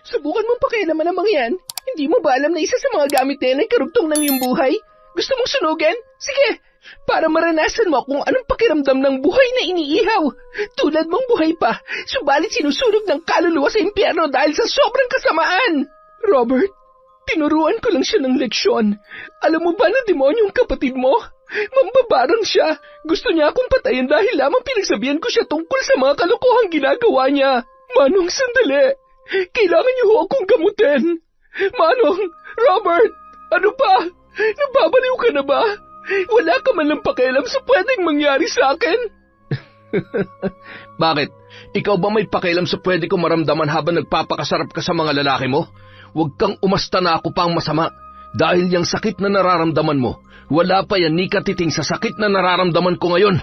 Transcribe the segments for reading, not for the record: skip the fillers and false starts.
Subukan mong pakialaman ang mga yan. Hindi mo ba alam na isa sa mga gamit na yan ay karugtong ng iyong buhay? Gusto mong sunugan? Sige, para maranasan mo kung anong pakiramdam ng buhay na iniihaw. Tulad mong buhay pa, subalit sinusunog ng kaluluwa sa impyerno dahil sa sobrang kasamaan. Robert, tinuruan ko lang siya ng leksyon. Alam mo ba na demonyong kapatid mo? Mambabarang siya. Gusto niya akong patayin dahil lamang pinagsabihan ko siya tungkol sa mga kalokohang ginagawa niya. Manong, sandali. Kailangan niyo ho akong gamutin. Manong, Robert, ano pa? Nababaliw ka na ba? Wala ka man lang pakialam sa pwedeng mangyari sa akin? Bakit? Ikaw ba may pakialam sa pwede ko maramdaman habang nagpapakasarap ka sa mga lalaki mo? Huwag kang umasta na ako pang masama. Dahil yung sakit na nararamdaman mo, wala pa yan ni katiting sa sakit na nararamdaman ko ngayon.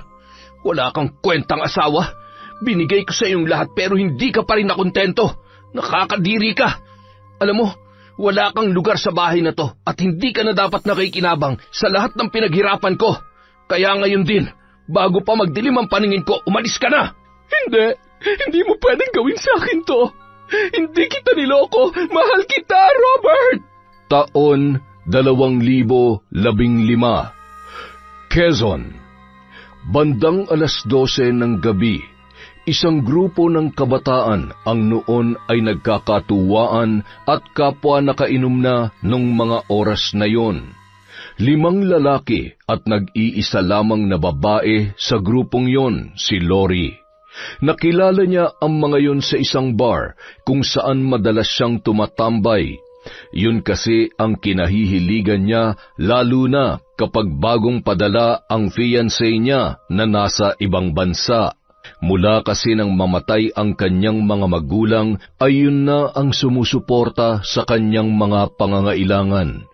Wala kang kwentang asawa. Binigay ko sa iyong lahat pero hindi ka pa rin nakontento. Nakakadiri ka. Alam mo, wala kang lugar sa bahay na to at hindi ka na dapat nakikinabang sa lahat ng pinaghirapan ko. Kaya ngayon din, bago pa magdilim ang paningin ko, umalis ka na! Hindi mo pwedeng gawin sa akin to. Hindi kita niloko. Mahal kita, Robert! Taon 2015, Quezon. Bandang 12:00 ng gabi, isang grupo ng kabataan ang noon ay nagkakatuwaan at kapwa nakainom na nung mga oras na yon. 5 lalaki at nag-iisa lamang na babae sa grupong yon, si Lori. Nakilala niya ang mga yon sa isang bar kung saan madalas siyang tumatambay. Yun kasi ang kinahihiligan niya lalo na kapag bagong padala ang fiancé niya na nasa ibang bansa. Mula kasi nang mamatay ang kanyang mga magulang ay yun na ang sumusuporta sa kanyang mga pangangailangan.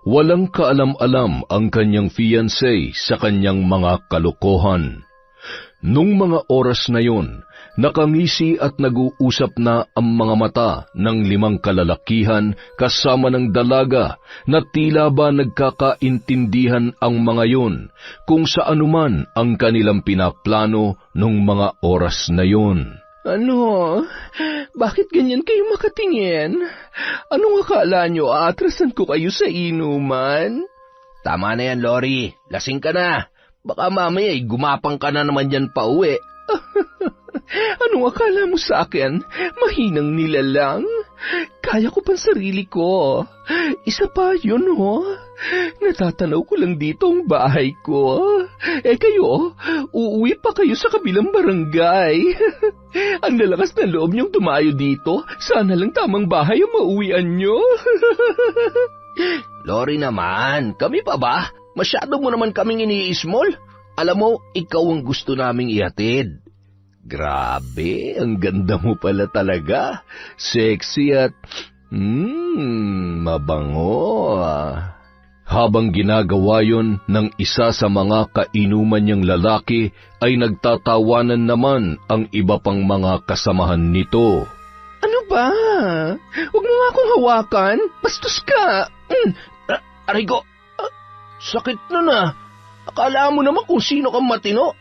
Walang kaalam-alam ang kanyang fiancé sa kanyang mga kalokohan. Nung mga oras na yun, nakangisi at nag-uusap na ang mga mata ng 5 kalalakihan kasama ng dalaga na tila ba nagkakaintindihan ang mga yun kung sa anuman ang kanilang pinaplano nung mga oras na yun. Ano? Bakit ganyan kayo makatingin? Anong akala nyo, aatrasan ko kayo sa inuman? Tama na yan, Lori. Lasing ka na. Baka mamaya gumapang ka na naman yan pa uwi. Anong akala mo sa akin? Mahinang nilalang? Kaya ko pang sarili ko. Isa pa yun, ho. Natatanaw ko lang dito ang bahay ko. Kayo, uuwi pa kayo sa kabilang barangay. Ang lalakas na loob niyong tumayo dito. Sana lang tamang bahay ang mauwian niyo. Lori naman, kami pa ba? Masyado mo naman kaming ini-small. Alam mo, ikaw ang gusto naming ihatid. Grabe, ang ganda mo pala talaga. Sexy at, mabango. Habang ginagawa yon ng isa sa mga kainuman niyang lalaki, ay nagtatawanan naman ang iba pang mga kasamahan nito. Ano ba? Huwag mo nga akong hawakan. Bastos ka. Aray ko, sakit na. Akala mo naman kung sino kang matino.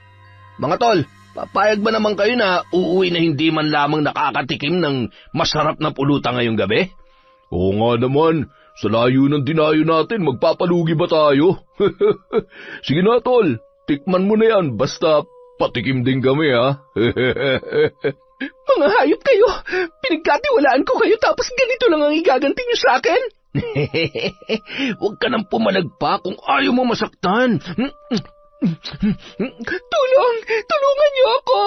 Mga tol, papayag ba naman kayo na uuwi na hindi man lamang nakakatikim ng masarap na pulutan ngayong gabi? Oo nga naman, sa layo ng dinayo natin, magpapalugi ba tayo? Sige na tol, tikman mo na yan, basta patikim din kami ha. Mga hayop kayo, pinagkatiwalaan ko kayo tapos ganito lang ang igaganti niyo sa akin? Huwag ka nang pumalagpa kung ayaw mo masaktan. Tulungan niyo ako.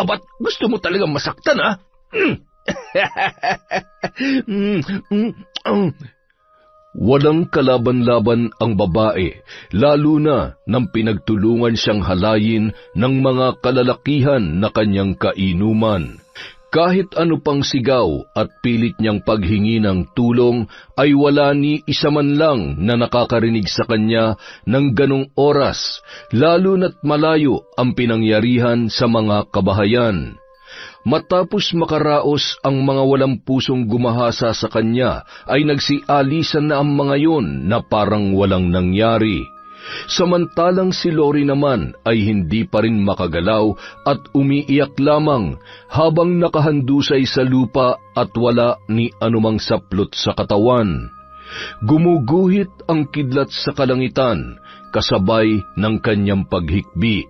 Abat, gusto mo talagang masaktan, ha? Walang kalaban-laban ang babae, lalo na nang pinagtulungan siyang halayin ng mga kalalakihan na kanyang kainuman. Kahit ano pang sigaw at pilit niyang paghingi ng tulong ay wala ni isa man lang na nakakarinig sa kanya ng ganong oras, lalo na't malayo ang pinangyarihan sa mga kabahayan. Matapos makaraos ang mga walang pusong gumahasa sa kanya, ay nagsialisan na ang mga yon na parang walang nangyari. Samantalang si Lori naman ay hindi pa rin makagalaw at umiiyak lamang habang nakahandusay sa lupa at wala ni anumang saplot sa katawan. Gumuguhit ang kidlat sa kalangitan kasabay ng kanyang paghikbi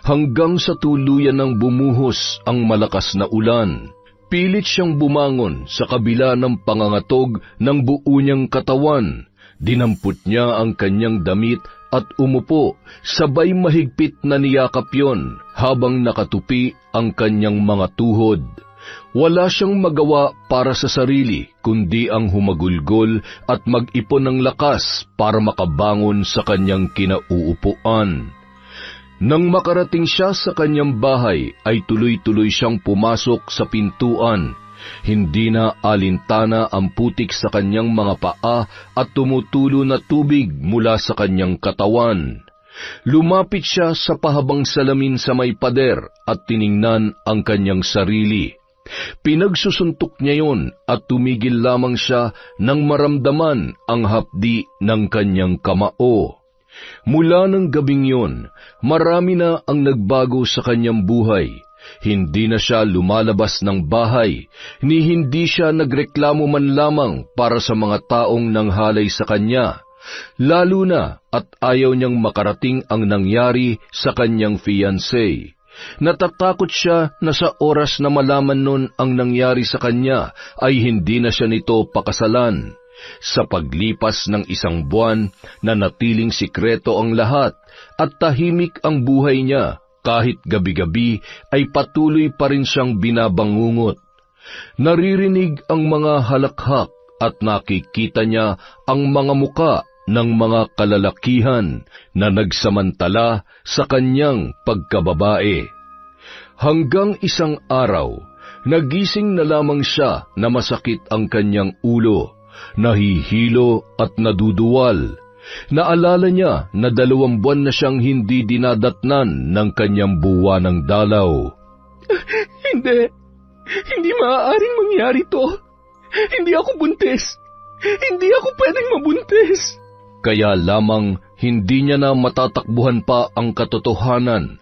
hanggang sa tuluyan ng bumuhos ang malakas na ulan. Pilit siyang bumangon sa kabila ng pangangatog ng buo niyang katawan. Dinampot niya ang kanyang damit at umupo, sabay mahigpit na niyakap yon habang nakatupi ang kanyang mga tuhod. Wala siyang magawa para sa sarili, kundi ang humagulgol at mag-ipon ng lakas para makabangon sa kanyang kinauupuan. Nang makarating siya sa kanyang bahay, ay tuloy-tuloy siyang pumasok sa pintuan. Hindi na alintana ang putik sa kanyang mga paa at tumutulo na tubig mula sa kanyang katawan. Lumapit siya sa pahabang salamin sa may pader at tiningnan ang kanyang sarili. Pinagsusuntok niya yon at tumigil lamang siya nang maramdaman ang hapdi ng kanyang kamao. Mula ng gabing yon, marami na ang nagbago sa kanyang buhay. Hindi na siya lumalabas ng bahay, ni hindi siya nagreklamo man lamang para sa mga taong nanghalay sa kanya, lalo na at ayaw niyang makarating ang nangyari sa kanyang fiancé. Natatakot siya na sa oras na malaman nun ang nangyari sa kanya ay hindi na siya nito pakasalan. Sa paglipas ng 1 buwan, nanatiling sikreto ang lahat at tahimik ang buhay niya. Kahit gabi-gabi ay patuloy pa rin siyang binabangungot. Naririnig ang mga halakhak at nakikita niya ang mga muka ng mga kalalakihan na nagsamantala sa kanyang pagkababae. Hanggang isang araw, nagising na lamang siya na masakit ang kanyang ulo, nahihilo at naduduwal. Naalala niya na 2 buwan na siyang hindi dinadatnan ng kanyang buwanang dalaw. Hindi maaaring mangyari to. Hindi ako buntis. Hindi ako pwedeng mabuntis. Kaya lamang hindi niya na matatakbuhan pa ang katotohanan.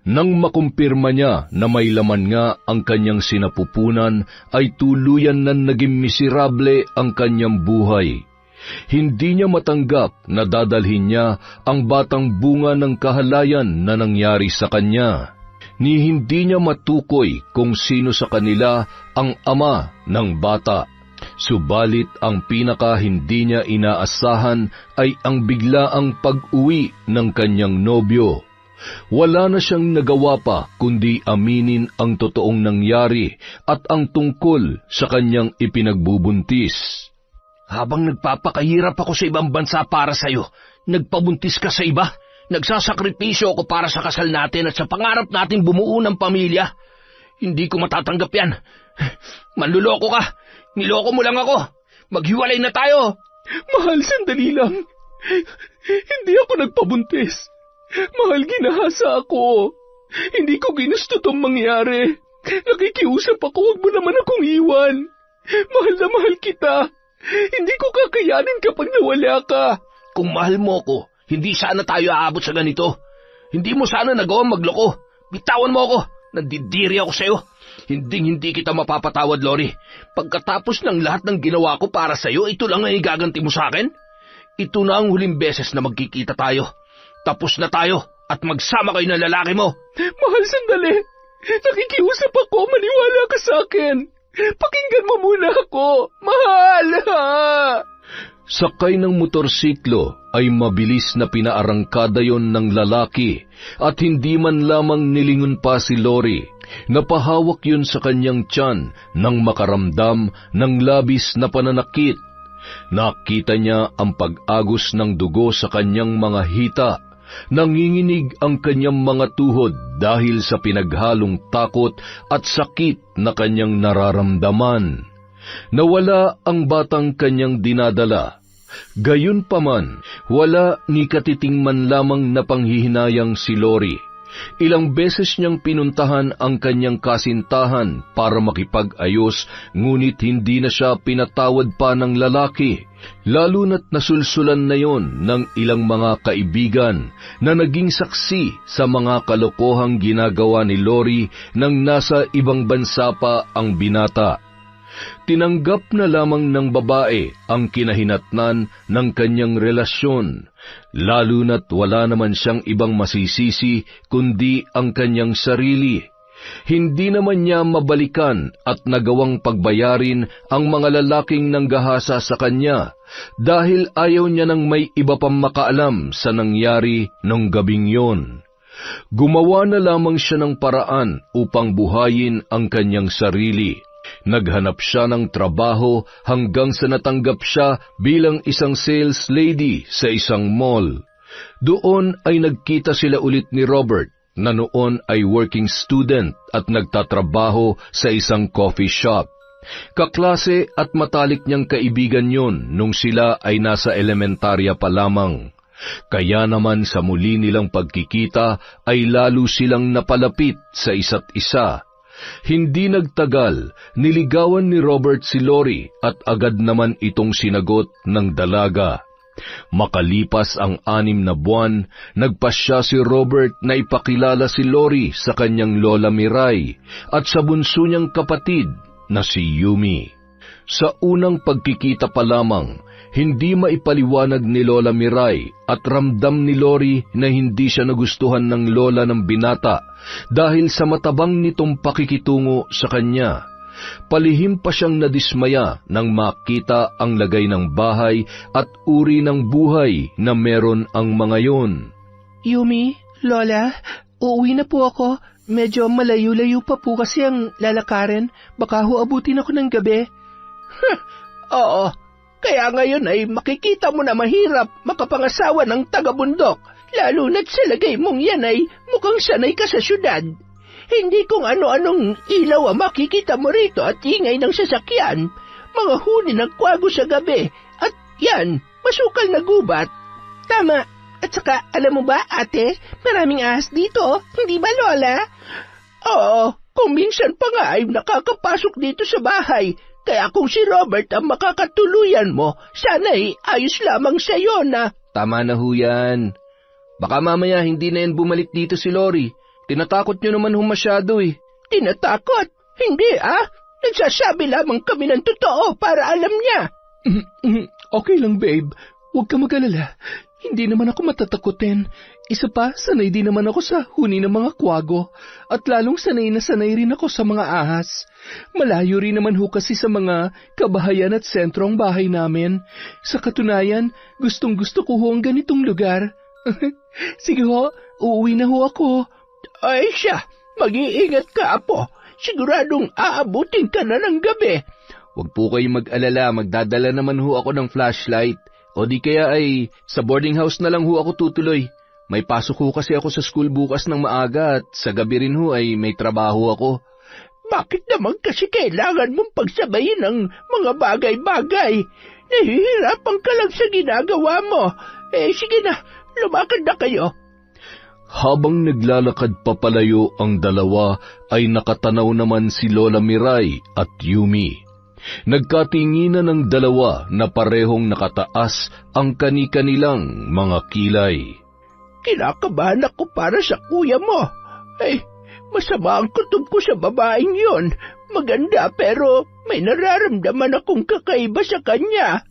Nang makumpirma niya na may laman nga ang kanyang sinapupunan, ay tuluyan na naging miserable ang kanyang buhay. Hindi niya matanggap na dadalhin niya ang batang bunga ng kahalayan na nangyari sa kanya. Ni hindi niya matukoy kung sino sa kanila ang ama ng bata. Subalit ang pinaka hindi niya inaasahan ay ang biglaang pag-uwi ng kanyang nobyo. Wala na siyang nagawa pa kundi aminin ang totoong nangyari at ang tungkol sa kanyang ipinagbubuntis. Habang nagpapakahirap ako sa ibang bansa para sa'yo, nagpabuntis ka sa iba. Nagsasakripisyo ako para sa kasal natin at sa pangarap nating bumuo ng pamilya. Hindi ko matatanggap yan. Manluloko ka. Niloko mo lang ako. Maghiwalay na tayo. Mahal, sandali lang. Hindi ako nagpabuntis. Mahal, ginahasa ako. Hindi ko ginusto tong mangyari. Nakikiusap ako, huwag mo naman akong iwan. Mahal na mahal kita. Hindi ko kakayanin kapag nawala ka. Kung mahal mo ko, hindi sana tayo aabot sa ganito. Hindi mo sana nagawang magloko. Bitawan mo ako. Nandidiri ako sa'yo. Hindi kita mapapatawad, Lori. Pagkatapos ng lahat ng ginawa ko para sa'yo, ito lang ang igaganti mo sa akin? Ito na ang huling beses na magkikita tayo. Tapos na tayo at magsama kayo ng lalaki mo. Mahal, sandali. Nakikiusap ako. Maniwala ka sa akin. Pakinggan mo muna ako. Mahal, ha? Sakay ng motorsiklo ay mabilis na pinaarangkada yon ng lalaki at hindi man lamang nilingon pa si Lori. Napahawak yun sa kanyang tiyan nang makaramdam ng labis na pananakit. Nakita niya ang pag-agos ng dugo sa kanyang mga hita. Nanginginig ang kanyang mga tuhod dahil sa pinaghalong takot at sakit na kanyang nararamdaman. Nawala ang batang kanyang dinadala. Gayunpaman, wala ni katiting man lamang na panghihinayang si Lori. Ilang beses niyang pinuntahan ang kanyang kasintahan para makipag-ayos, ngunit hindi na siya pinatawad pa ng lalaki, lalo na't nasulsulan na yon ng ilang mga kaibigan na naging saksi sa mga kalokohang ginagawa ni Lori nang nasa ibang bansa pa ang binata. Tinanggap na lamang ng babae ang kinahinatnan ng kanyang relasyon, lalo na't wala naman siyang ibang masisisi kundi ang kanyang sarili. Hindi naman niya mabalikan at nagawang pagbayarin ang mga lalaking nanggahasa sa kanya dahil ayaw niya nang may iba pang makaalam sa nangyari nung gabing yon. Gumawa na lamang siya ng paraan upang buhayin ang kanyang sarili. Naghanap siya ng trabaho hanggang sa natanggap siya bilang isang sales lady sa isang mall. Doon ay nagkita sila ulit ni Robert na noon ay working student at nagtatrabaho sa isang coffee shop. Kaklase at matalik niyang kaibigan yon nung sila ay nasa elementarya pa lamang. Kaya naman sa muli nilang pagkikita ay lalo silang napalapit sa isa't isa. Hindi nagtagal, niligawan ni Robert si Lori at agad naman itong sinagot ng dalaga. Makalipas ang 6 na buwan, nagpasya si Robert na ipakilala si Lori sa kanyang lola Miray at sa bunso niyang kapatid na si Yumi. Sa unang pagkikita pa lamang, hindi maipaliwanag ni Lola Miray at ramdam ni Lori na hindi siya nagustuhan ng lola ng binata dahil sa matabang nitong pakikitungo sa kanya. Palihim pa siyang nadismaya nang makita ang lagay ng bahay at uri ng buhay na meron ang mga yon. Yumi, Lola, uuwi na po ako. Medyo malayo-layo pa po kasi ang lalakarin. Baka ho abutin ako ng gabi. Oo. Kaya ngayon ay makikita mo na mahirap makapangasawa ng taga-bundok, lalo na't sa lagay mong yan ay mukhang sanay ka sa syudad. Hindi kung ano-anong ilaw ang makikita mo rito at ingay ng sasakyan, mga huni ng kwago sa gabi, at yan, masukal na gubat. Tama, at saka alam mo ba ate, maraming ahas dito, hindi ba Lola? Oo, kung minsan pa nga ay nakakapasok dito sa bahay. Kaya kung si Robert ang makakatuluyan mo, sana'y ayos lamang sa'yo na... Tama na ho yan. Baka mamaya hindi na yan bumalik dito si Lori. Tinatakot niyo naman ho masyado eh. Tinatakot? Hindi Nagsasabi lamang kami ng totoo para alam niya. Okay lang babe, huwag ka mag-alala. Hindi naman ako matatakotin. Isa pa, sanay din naman ako sa huni ng mga kwago. At lalong sanay na sanay rin ako sa mga ahas. Malayo rin naman ho kasi sa mga kabahayan at sentro ang bahay namin. Sa katunayan, gustong-gusto ko ho ang ganitong lugar. Sige ho, uuwi na ho ako. Ay siya, mag-iingat ka apo. Siguradong aabutin ka na ng gabi. Huwag po kayong mag-alala, magdadala naman ho ako ng flashlight. O di kaya ay sa boarding house na lang ho ako tutuloy. May pasok ho kasi ako sa school bukas ng maaga at sa gabi rin ho ay may trabaho ako. Bakit naman kasi kailangan mong pagsabayin ang mga bagay-bagay? Nahihirapan ka lang sa ginagawa mo. Sige na, lumakad na kayo. Habang naglalakad papalayo ang dalawa ay nakatanaw naman si Lola Miray at Yumi. Nagkatinginan ng dalawa na parehong nakataas ang kani-kanilang mga kilay. Kinakabahan ako para sa kuya mo. Masama ang kutob ko sa babaeng yon. Maganda pero may nararamdaman akong kakaiba sa kanya.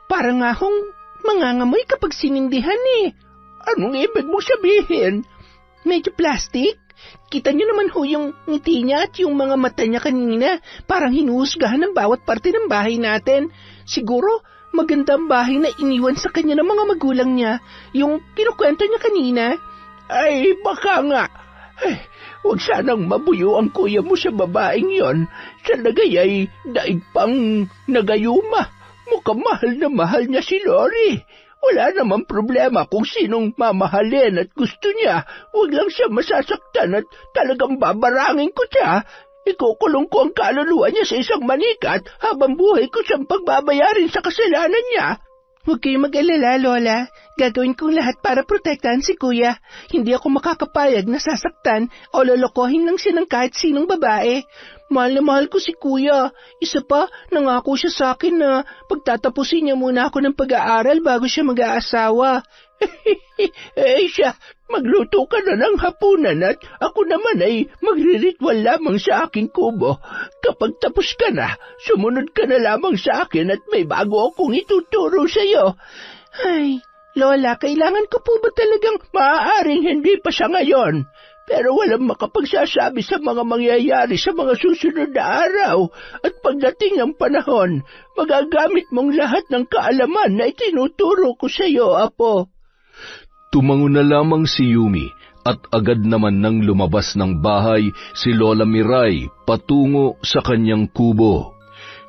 Parang nga hong mangangamoy kapag sinindihan eh. Anong ibig mo sabihin? Medyo plastic? Kita niyo naman ho yung ngiti niya at yung mga mata niya kanina. Parang hinuhusgahan ng bawat parte ng bahay natin. Siguro, magandang bahay na iniwan sa kanya ng mga magulang niya. Yung kinukwento niya kanina. Ay, baka nga. Huwag sanang mabuyo ang kuya mo sa babaeng yon. Sa lagay ay daig pang nagayuma. Mukhang mahal niya si Lori. Wala namang problema kung sinong mamahalin at gusto niya. Huwag lang siya masasaktan at talagang babarangin ko siya. Ikukulong ko ang kaluluwa niya sa isang manikat habang buhay ko siyang pagbabayarin sa kasalanan niya. Huwag kayong mag-alala, Lola. Gagawin kong lahat para protektahan si Kuya. Hindi ako makakapayag na sasaktan o lolokohin lang siya ng kahit sinong babae. Mahal na mahal ko si Kuya. Isa pa, nangako siya sa akin na pagtatapusin niya muna ako ng pag-aaral bago siya mag-aasawa. Siya, magluto ka na ng hapunan at ako naman ay magre-ritual lamang sa aking kubo. Kapag tapos ka na, sumunod ka na lamang sa akin at may bago akong ituturo sa iyo. Ay, Lola, kailangan ko po ba talagang maaaring hindi pa siya ngayon? Pero walang makapagsasabi sa mga mangyayari sa mga susunod na araw. At pagdating ng panahon, magagamit mong lahat ng kaalaman na itinuturo ko sa iyo, Apo. Tumango na lamang si Yumi at agad naman nang lumabas ng bahay si Lola Miray patungo sa kanyang kubo.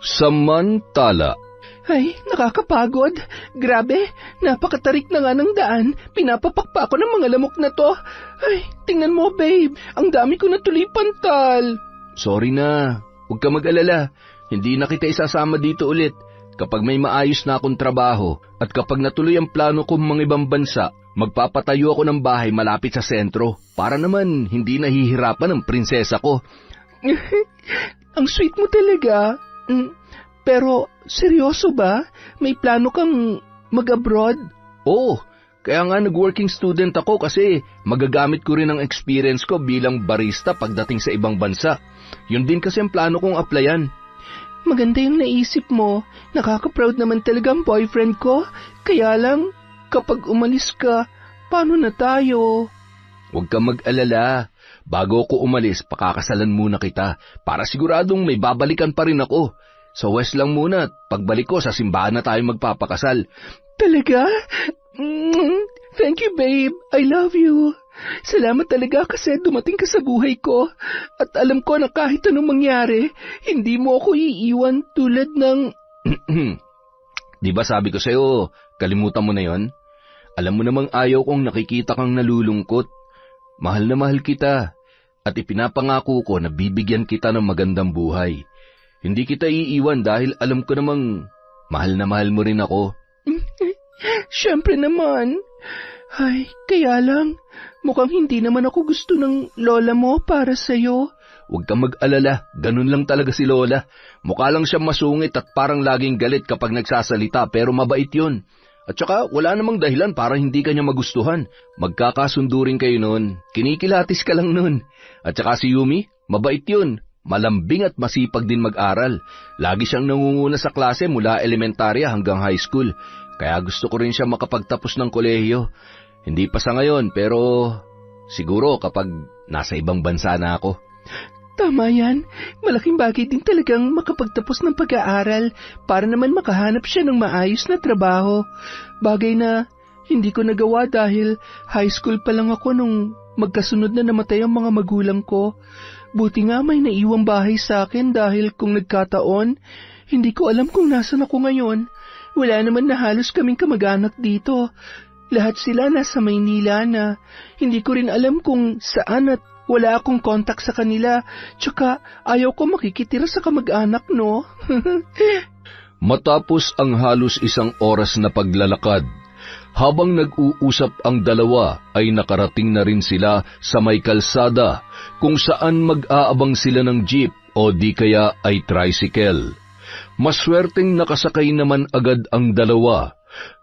Samantala, Ay, nakakapagod. Grabe, napakatarik na nga ng daan. Pinapapakpa ko ng mga lamok na to. Ay, tingnan mo, babe. Ang dami ko na tuloy pantal. sorry na, huwag ka mag-alala. Hindi na kita isasama dito ulit. Kapag may maayos na akong trabaho at kapag natuloy ang plano kong mga ibang bansa, magpapatayo ako ng bahay malapit sa sentro para naman hindi nahihirapan ang prinsesa ko. Ang sweet mo talaga. Pero, seryoso ba? May plano kang mag-abroad? Oo, kaya nga nag-working student ako kasi magagamit ko rin ang experience ko bilang barista pagdating sa ibang bansa. Yun din kasi ang plano kong applyan. Maganda yung naisip mo. Nakaka-proud naman talaga ang boyfriend ko. Kaya lang, kapag umalis ka, paano na tayo? Huwag kang mag-alala. Bago ako umalis, pakakasalan muna kita para siguradong may babalikan pa rin ako. Sa West lang muna at pagbalik ko sa simbahan na tayo magpapakasal. Talaga? Thank you, babe. I love you. Salamat talaga kasi dumating ka sa buhay ko. At alam ko na kahit anong mangyari, hindi mo ako iiwan tulad ng... Di ba sabi ko sa'yo, kalimutan mo na yon? Alam mo namang ayaw kong nakikita kang nalulungkot. Mahal na mahal kita. At ipinapangako ko na bibigyan kita ng magandang buhay. Hindi kita iiwan dahil alam ko namang mahal na mahal mo rin ako. Siyempre naman. Ay, kaya lang, mukhang hindi naman ako gusto ng lola mo para sa'yo. Huwag kang mag-alala, ganun lang talaga si Lola. Mukha lang siyang masungit at parang laging galit kapag nagsasalita pero mabait yun. At saka wala namang dahilan para hindi kanya magustuhan. Magkakasundo rin kayo nun. Kinikilatis ka lang nun. At saka si Yumi, mabait yun. Malambing at masipag din mag-aral. Lagi siyang nangunguna sa klase mula elementarya hanggang high school. Kaya gusto ko rin siya makapagtapos ng kolehiyo. Hindi pa sa ngayon pero siguro kapag nasa ibang bansa na ako. Tama yan. Malaking bagay din talagang makapagtapos ng pag-aaral para naman makahanap siya ng maayos na trabaho. Bagay na hindi ko nagawa dahil high school pa lang ako nung magkasunod na namatay ang mga magulang ko. Buti nga may naiwang bahay sa akin dahil kung nagkataon, hindi ko alam kung nasan ako ngayon. Wala naman na halos kaming kamag-anak dito. Lahat sila nasa Maynila na. Hindi ko rin alam kung saan at wala akong kontak sa kanila. Tsaka ayaw ko makikitira sa kamag-anak, no? Matapos ang halos 1 oras na paglalakad, habang nag-uusap ang dalawa ay nakarating na rin sila sa may kalsada kung saan mag-aabang sila ng jeep o di kaya ay tricycle. Maswerteng nakasakay naman agad ang dalawa.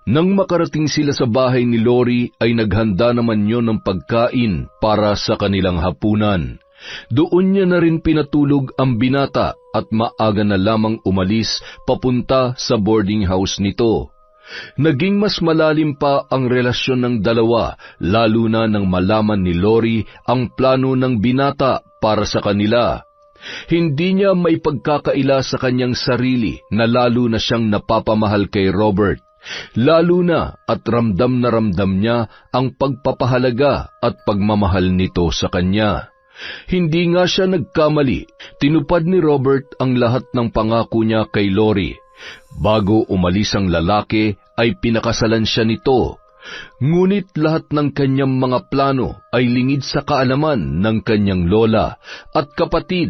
Nang makarating sila sa bahay ni Lori ay naghanda naman yon ng pagkain para sa kanilang hapunan. Doon niya na rin pinatulog ang binata at maaga na lamang umalis papunta sa boarding house nito. Naging mas malalim pa ang relasyon ng dalawa, lalo na nang malaman ni Lori ang plano ng binata para sa kanila. Hindi niya may pagkakaila sa kanyang sarili na lalo na siyang napapamahal kay Robert. Lalo na at ramdam na ramdam niya ang pagpapahalaga at pagmamahal nito sa kanya. Hindi nga siya nagkamali. Tinupad ni Robert ang lahat ng pangako niya kay Lori. Bago umalis ang lalaki ay pinakasalan siya nito. Ngunit lahat ng kanyang mga plano ay lingid sa kaalaman ng kanyang lola at kapatid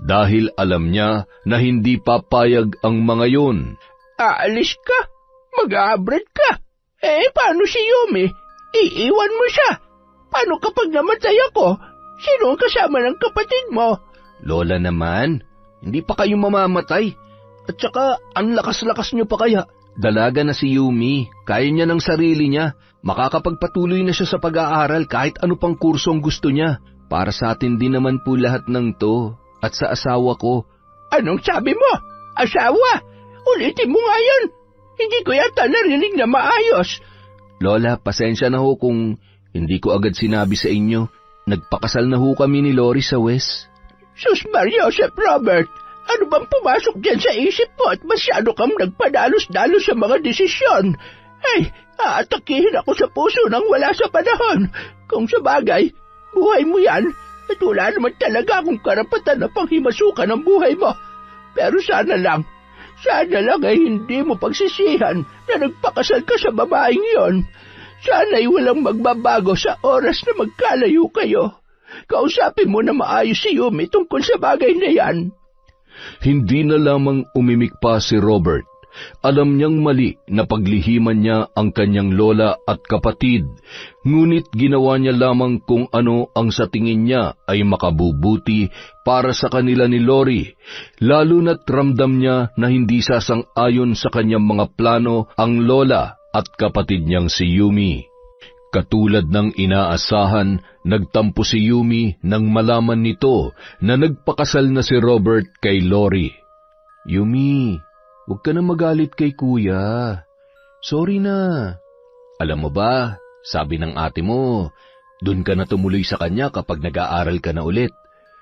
dahil alam niya na hindi papayag ang mga yon. Aalis ka? mag-abroad ka. Paano si Yumi? Iiwan mo siya. Paano kapag namatay ako? Sino ang kasama ng kapatid mo? Lola naman, hindi pa kayo mamamatay. At saka, ang lakas-lakas niyo pa kaya. Dalaga na si Yumi, kaya niya ng sarili niya. Makakapagpatuloy na siya sa pag-aaral kahit ano pang kursong gusto niya. Para sa atin din naman po lahat ng to. At sa asawa ko. Anong sabi mo? Asawa? Ulitin mo nga yun. Hindi ko yata narinig na maayos. Lola, pasensya na ho kung hindi ko agad sinabi sa inyo. Nagpakasal na ho kami ni Lori sa West. Sus Maria Joseph Robert, ano bang pumasok dyan sa isip mo at masyado kang nagpadalos-dalos sa mga desisyon? Aatakihin ako sa puso nang wala sa panahon. Kung sa bagay, buhay mo yan at wala naman talaga akong karapatan na panghimasukan ang buhay mo. Pero sana lang ay hindi mo pagsisihan na nagpakasal ka sa babaeng yon. Sana'y walang magbabago sa oras na magkalayo kayo. Kausapin mo na maayos si Yumi tungkol sa bagay na yan. Hindi na lamang umimik pa si Robert. Alam niyang mali na paglihiman niya ang kanyang lola at kapatid, ngunit ginawa niya lamang kung ano ang sa tingin niya ay makabubuti para sa kanila ni Lori, lalo na't ramdam niya na hindi sasang-ayon sa kanyang mga plano ang lola at kapatid niyang si Yumi. Katulad ng inaasahan, nagtampo si Yumi nang malaman nito na nagpakasal na si Robert kay Lori. Yumi, huwag ka na magalit kay kuya. Sorry na. Alam mo ba, sabi ng ate mo, dun ka na tumuloy sa kanya kapag nag-aaral ka na ulit.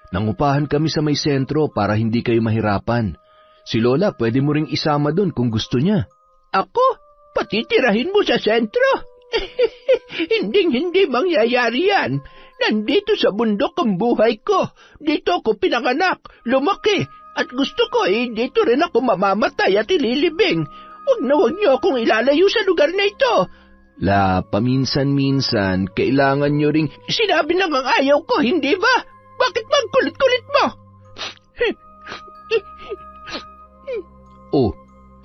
Nangupahan kami sa may sentro para hindi kayo mahirapan. Si Lola pwede mo ring isama dun kung gusto niya. Ako? Patitirahin mo sa sentro? Hindi mangyayari yan. Nandito sa bundok ang buhay ko. Dito ako pinanganak, lumaki, at gusto ko dito rin ako mamamatay at ililibing. Huwag niyo akong ilalayo sa lugar na ito. La, paminsan-minsan, kailangan niyo ring... Sinabi na ngang ayaw ko, hindi ba? Bakit magkulit-kulit mo?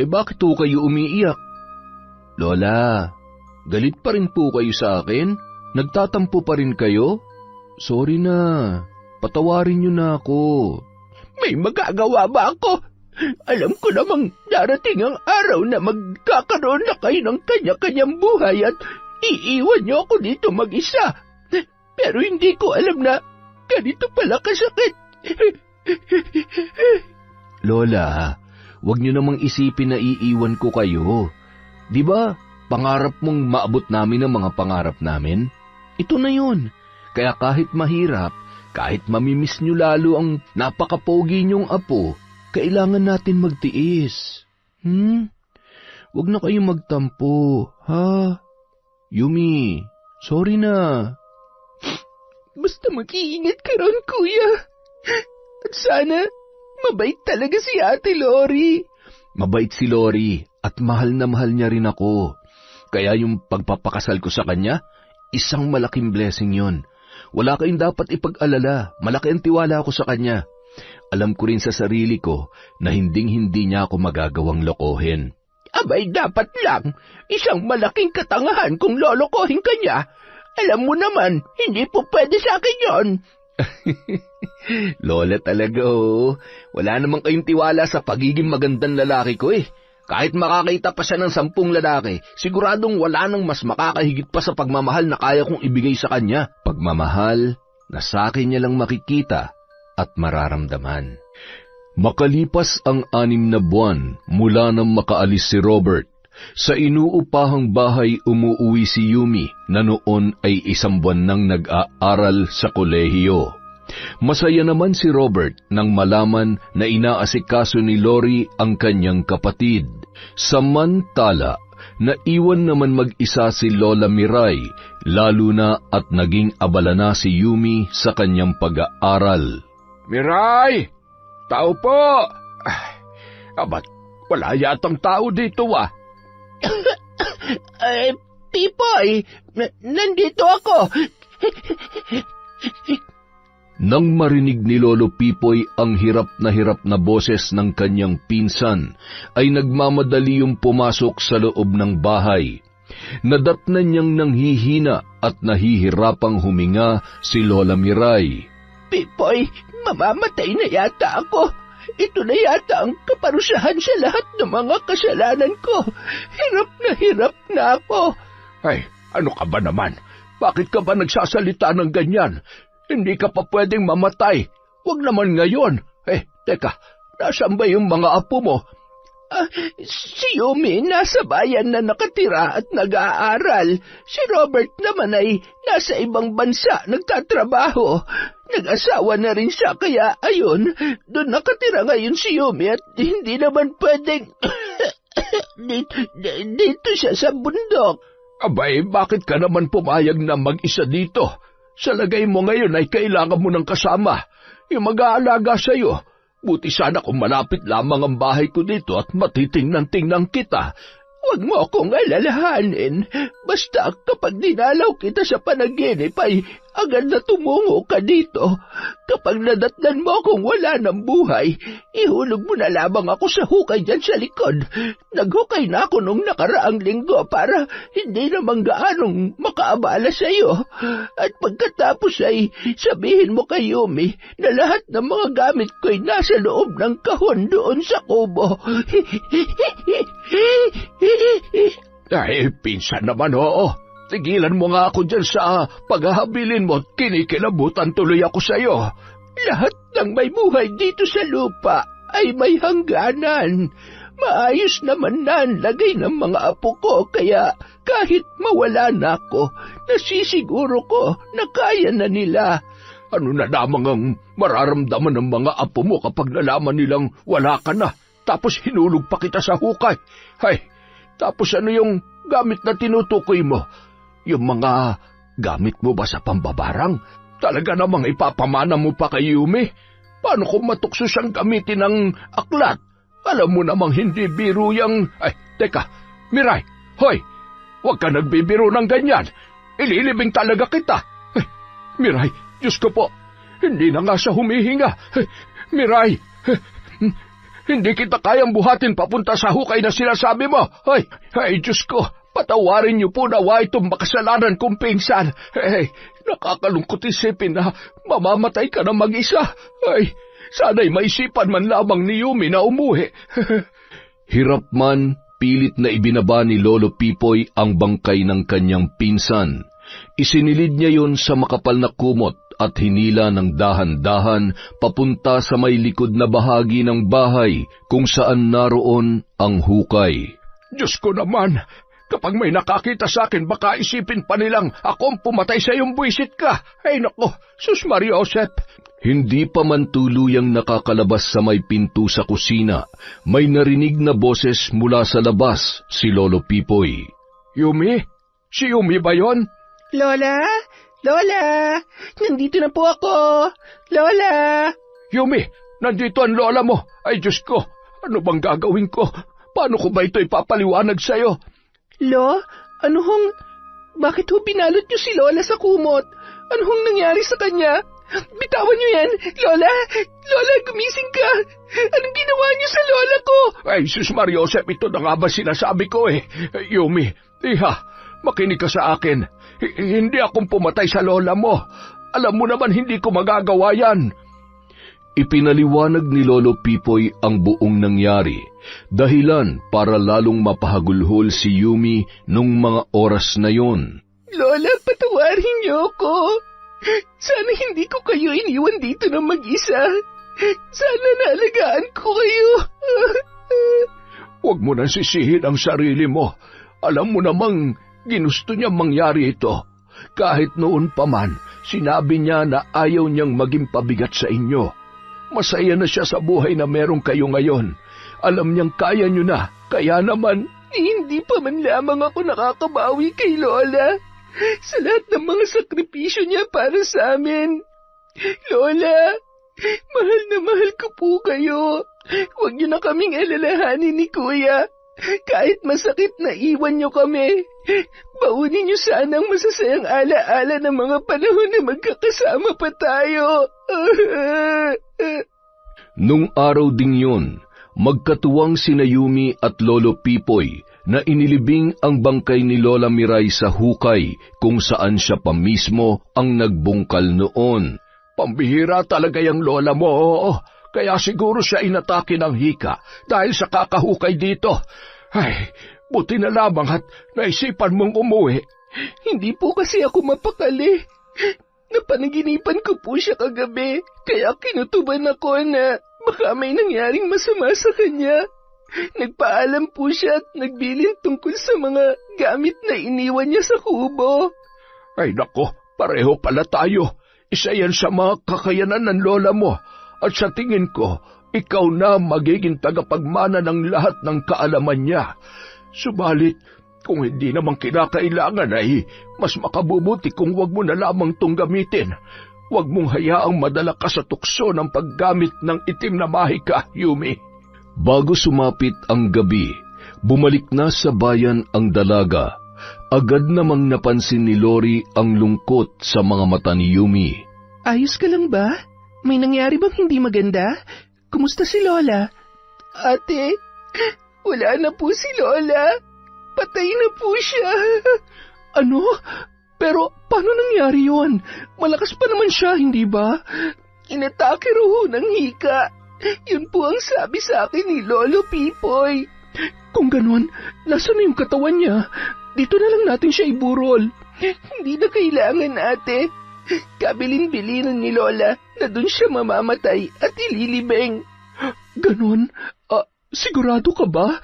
Bakit po kayo umiiyak? Lola, galit pa rin po kayo sa akin? Nagtatampo pa rin kayo? Sorry na, patawarin niyo na ako. May magagawa ba ako? Alam ko namang darating ang araw na magkakaroon na kayo ng kanya-kanyang buhay at iiwan niyo ako dito mag-isa. Pero hindi ko alam na ganito pala kasakit. Lola, huwag niyo namang isipin na iiwan ko kayo. Di ba, pangarap mong maabot namin ang mga pangarap namin? Ito na yun. Kaya kahit mahirap, kahit mamimiss niyo lalo ang napakapogi niyong apo, kailangan natin magtiis. Huwag na kayong magtampo, ha? Yumi, sorry na. Basta mag-iingat ka ron, kuya. At sana, mabait talaga si Ate Lori. Mabait si Lori at mahal na mahal niya rin ako. Kaya yung pagpapakasal ko sa kanya, isang malaking blessing yon. Wala kayong dapat ipag-alala, malaki ang tiwala ko sa kanya. Alam ko rin sa sarili ko na hinding-hindi niya ako magagawang lokohin. Abay, dapat lang. Isang malaking katangahan kung lolokohin ka niya. Alam mo naman, hindi po pwede sa akin yon. Lola talaga, oh. Wala namang kayong tiwala sa pagiging magandang lalaki ko eh. Kahit makakita pa siya ng 10 lalaki, siguradong wala nang mas makakahigit pa sa pagmamahal na kaya kong ibigay sa kanya. Pagmamahal na sa akin niya lang makikita at mararamdaman. Makalipas ang 6 na buwan mula nang makaalis si Robert, sa inuupahang bahay umuuwi si Yumi na noon ay 1 buwan nang nag-aaral sa kolehiyo. Masaya naman si Robert nang malaman na inaasikaso ni Lori ang kanyang kapatid. Samantala, naiwan naman mag-isa si Lola Miray, lalo na at naging abala na si Yumi sa kanyang pag-aaral. Miray! Tao po! Ba't wala yatang tao dito Pipoy, nandito ako. Nang marinig ni Lolo Pipoy ang hirap na boses ng kanyang pinsan, ay nagmamadali yung pumasok sa loob ng bahay. Nadatnan niyang nanghihina at nahihirapang huminga si Lola Miray. Pipoy, mamamatay na yata ako. Ito na yata ang kaparusahan sa lahat ng mga kasalanan ko. Hirap na ako. Ay, ano ka ba naman? Bakit ka ba nagsasalita ng ganyan? Hindi ka pa pwedeng mamatay. Huwag naman ngayon. Teka, nasaan ba yung mga apo mo? Si Yumi nasa bayan na nakatira at nag-aaral. Si Robert naman ay nasa ibang bansa nagtatrabaho. Nag-asawa na rin siya kaya ayun, doon nakatira ngayon si Yumi at hindi naman pwedeng dito siya sa bundok. Abay, bakit ka naman pumayag na mag-isa dito? Sa lagay mo ngayon ay kailangan mo ng kasama. Yung mag-aalaga sa'yo. Buti sana kung malapit lamang ang bahay ko dito at matitingnan-tingnan kita. Huwag mo akong alalahanin. Basta kapag dinalaw kita sa panaginip ay agad na tumungo ka dito. Kapag nadatnan mo akong wala ng buhay, ihulog mo na lamang ako sa hukay dyan sa likod. Naghukay na ako nung nakaraang linggo para hindi naman gaanong makaabala sa iyo. At pagkatapos ay sabihin mo kay Yumi na lahat ng mga gamit ko'y nasa loob ng kahon doon sa kubo. Ay, pinsan naman, oo. Tigilan mo nga ako dyan sa paghahabilin mo at kinikilabutan tuloy ako sa iyo. Lahat ng may buhay dito sa lupa ay may hangganan. Maayos naman na ang lagay ng mga apo ko kaya kahit mawala na ako, nasisiguro ko na kaya na nila. Ano na lamang ang mararamdaman ng mga apo mo kapag nalaman nilang wala ka na, tapos hinulog pa kita sa hukay? Hay, tapos ano yung gamit na tinutukoy mo? Yung mga gamit mo ba sa pambabarang? Talaga namang ipapamana mo pa kay Yumi? Paano kung matukso siyang gamitin ng aklat? Alam mo namang hindi biro yang... Ay, teka, Miray, hoy, huwag ka nagbibiro ng ganyan. Ililibing talaga kita. Ay, Miray, Diyos ko po, hindi na nga siya humihinga. Ay, Miray, hindi kita kayang buhatin papunta sa hukay na sinasabi mo. Ay, Diyos ko, patawarin niyo po nawa itong makasalanan kong pinsan. Hey, nakakalungkot isipin na mamamatay ka na mag-isa. Ay, sana'y maisipan man lamang ni Yumi na umuwi. Hirap man, pilit na ibinaba ni Lolo Pipoy ang bangkay ng kanyang pinsan. Isinilid niya yon sa makapal na kumot at hinila ng dahan-dahan papunta sa may likod na bahagi ng bahay kung saan naroon ang hukay. Diyos ko naman! Kapag may nakakita sa akin, baka isipin pa nilang ako ang pumatay sa iyong buwisit ka. Ay nako, Sus Maria Josep! Hindi pa man tuluyang nakakalabas sa may pinto sa kusina, may narinig na boses mula sa labas si Lolo Pipoy. Yumi? Si Yumi ba yon? Lola? Lola? Nandito na po ako! Lola? Yumi, nandito ang lola mo. Ay Diyos ko, ano bang gagawin ko? Paano ko ba ito ipapaliwanag sa'yo? Lo, bakit ho binalot niyo si Lola sa kumot? Ano hong nangyari sa kanya? Bitawan niyo yan! Lola! Lola, gumising ka! Anong ginawa niyo sa lola ko? Ay, Sus Maria Josep, ito na nga ba sinasabi ko eh. Yumi, iha, makinig ka sa akin. Hindi akong pumatay sa lola mo. Alam mo naman hindi ko magagawa yan. Ipinaliwanag ni Lolo Pipoy ang buong nangyari, dahilan para lalong mapahagulhol si Yumi nung mga oras na yon. Lola, patawarin niyo ako. Sana hindi ko kayo iniwan dito ng mag-isa. Sana naalagaan ko kayo. Huwag mo nang sisihin ang sarili mo. Alam mo namang ginusto niya mangyari ito. Kahit noon pa man, sinabi niya na ayaw niyang maging pabigat sa inyo. Masaya na siya sa buhay na meron kayo ngayon. Alam niyang kaya niyo na, kaya naman... Hindi pa man lamang ako nakakabawi kay Lola. Sa lahat ng mga sakripisyo niya para sa amin. Lola, mahal na mahal ko po kayo. Huwag niyo na kaming alalahanin ni Kuya. Kahit masakit na iwan niyo kami, baunin niyo sana ang masasayang alaala ng mga panahon na magkakasama pa tayo. Nung araw ding yun, magkatuwang sina Yumi at Lolo Pipoy na inilibing ang bangkay ni Lola Miray sa hukay kung saan siya pa mismo ang nagbungkal noon. Pambihira talaga yung lola mo, kaya siguro siya inatake ng hika dahil sa kakahukay dito. Ay, buti na lamang at naisipan mong umuwi. Hindi po kasi ako mapakali. Napanaginipan ko po siya kagabi, kaya kinutuban ako na baka may nangyaring masama sa kanya. Nagpaalam po siya at nagbilin tungkol sa mga gamit na iniwan niya sa kubo. Ay nako, pareho pala tayo. Isa yan sa mga kakayanan ng lola mo at sa tingin ko, ikaw na magiging tagapagmana ng lahat ng kaalaman niya. Subalit, kung hindi naman kinakailangan ay mas makabubuti kung wag mo na lamang tong gamitin. Wag mong hayaang madala ka sa tukso ng paggamit ng itim na mahika, Yumi. Bago sumapit ang gabi, bumalik na sa bayan ang dalaga. Agad namang napansin ni Lori ang lungkot sa mga mata ni Yumi. Ayos ka lang ba? May nangyari bang hindi maganda? Kumusta si Lola? Ate, wala na po si Lola. Patay na po siya. Ano? Pero paano nangyari yon? Malakas pa naman siya, hindi ba? Inatake raw ng hika. Yun po ang sabi sa akin ni Lolo Pipoy. Kung ganon, nasa na yung katawan niya? Dito na lang natin siya iburol. Hindi na kailangan, ate. Kabilin-bilinan ni Lola na dun siya mamamatay at ililibing. Ganon? Sigurado ka ba?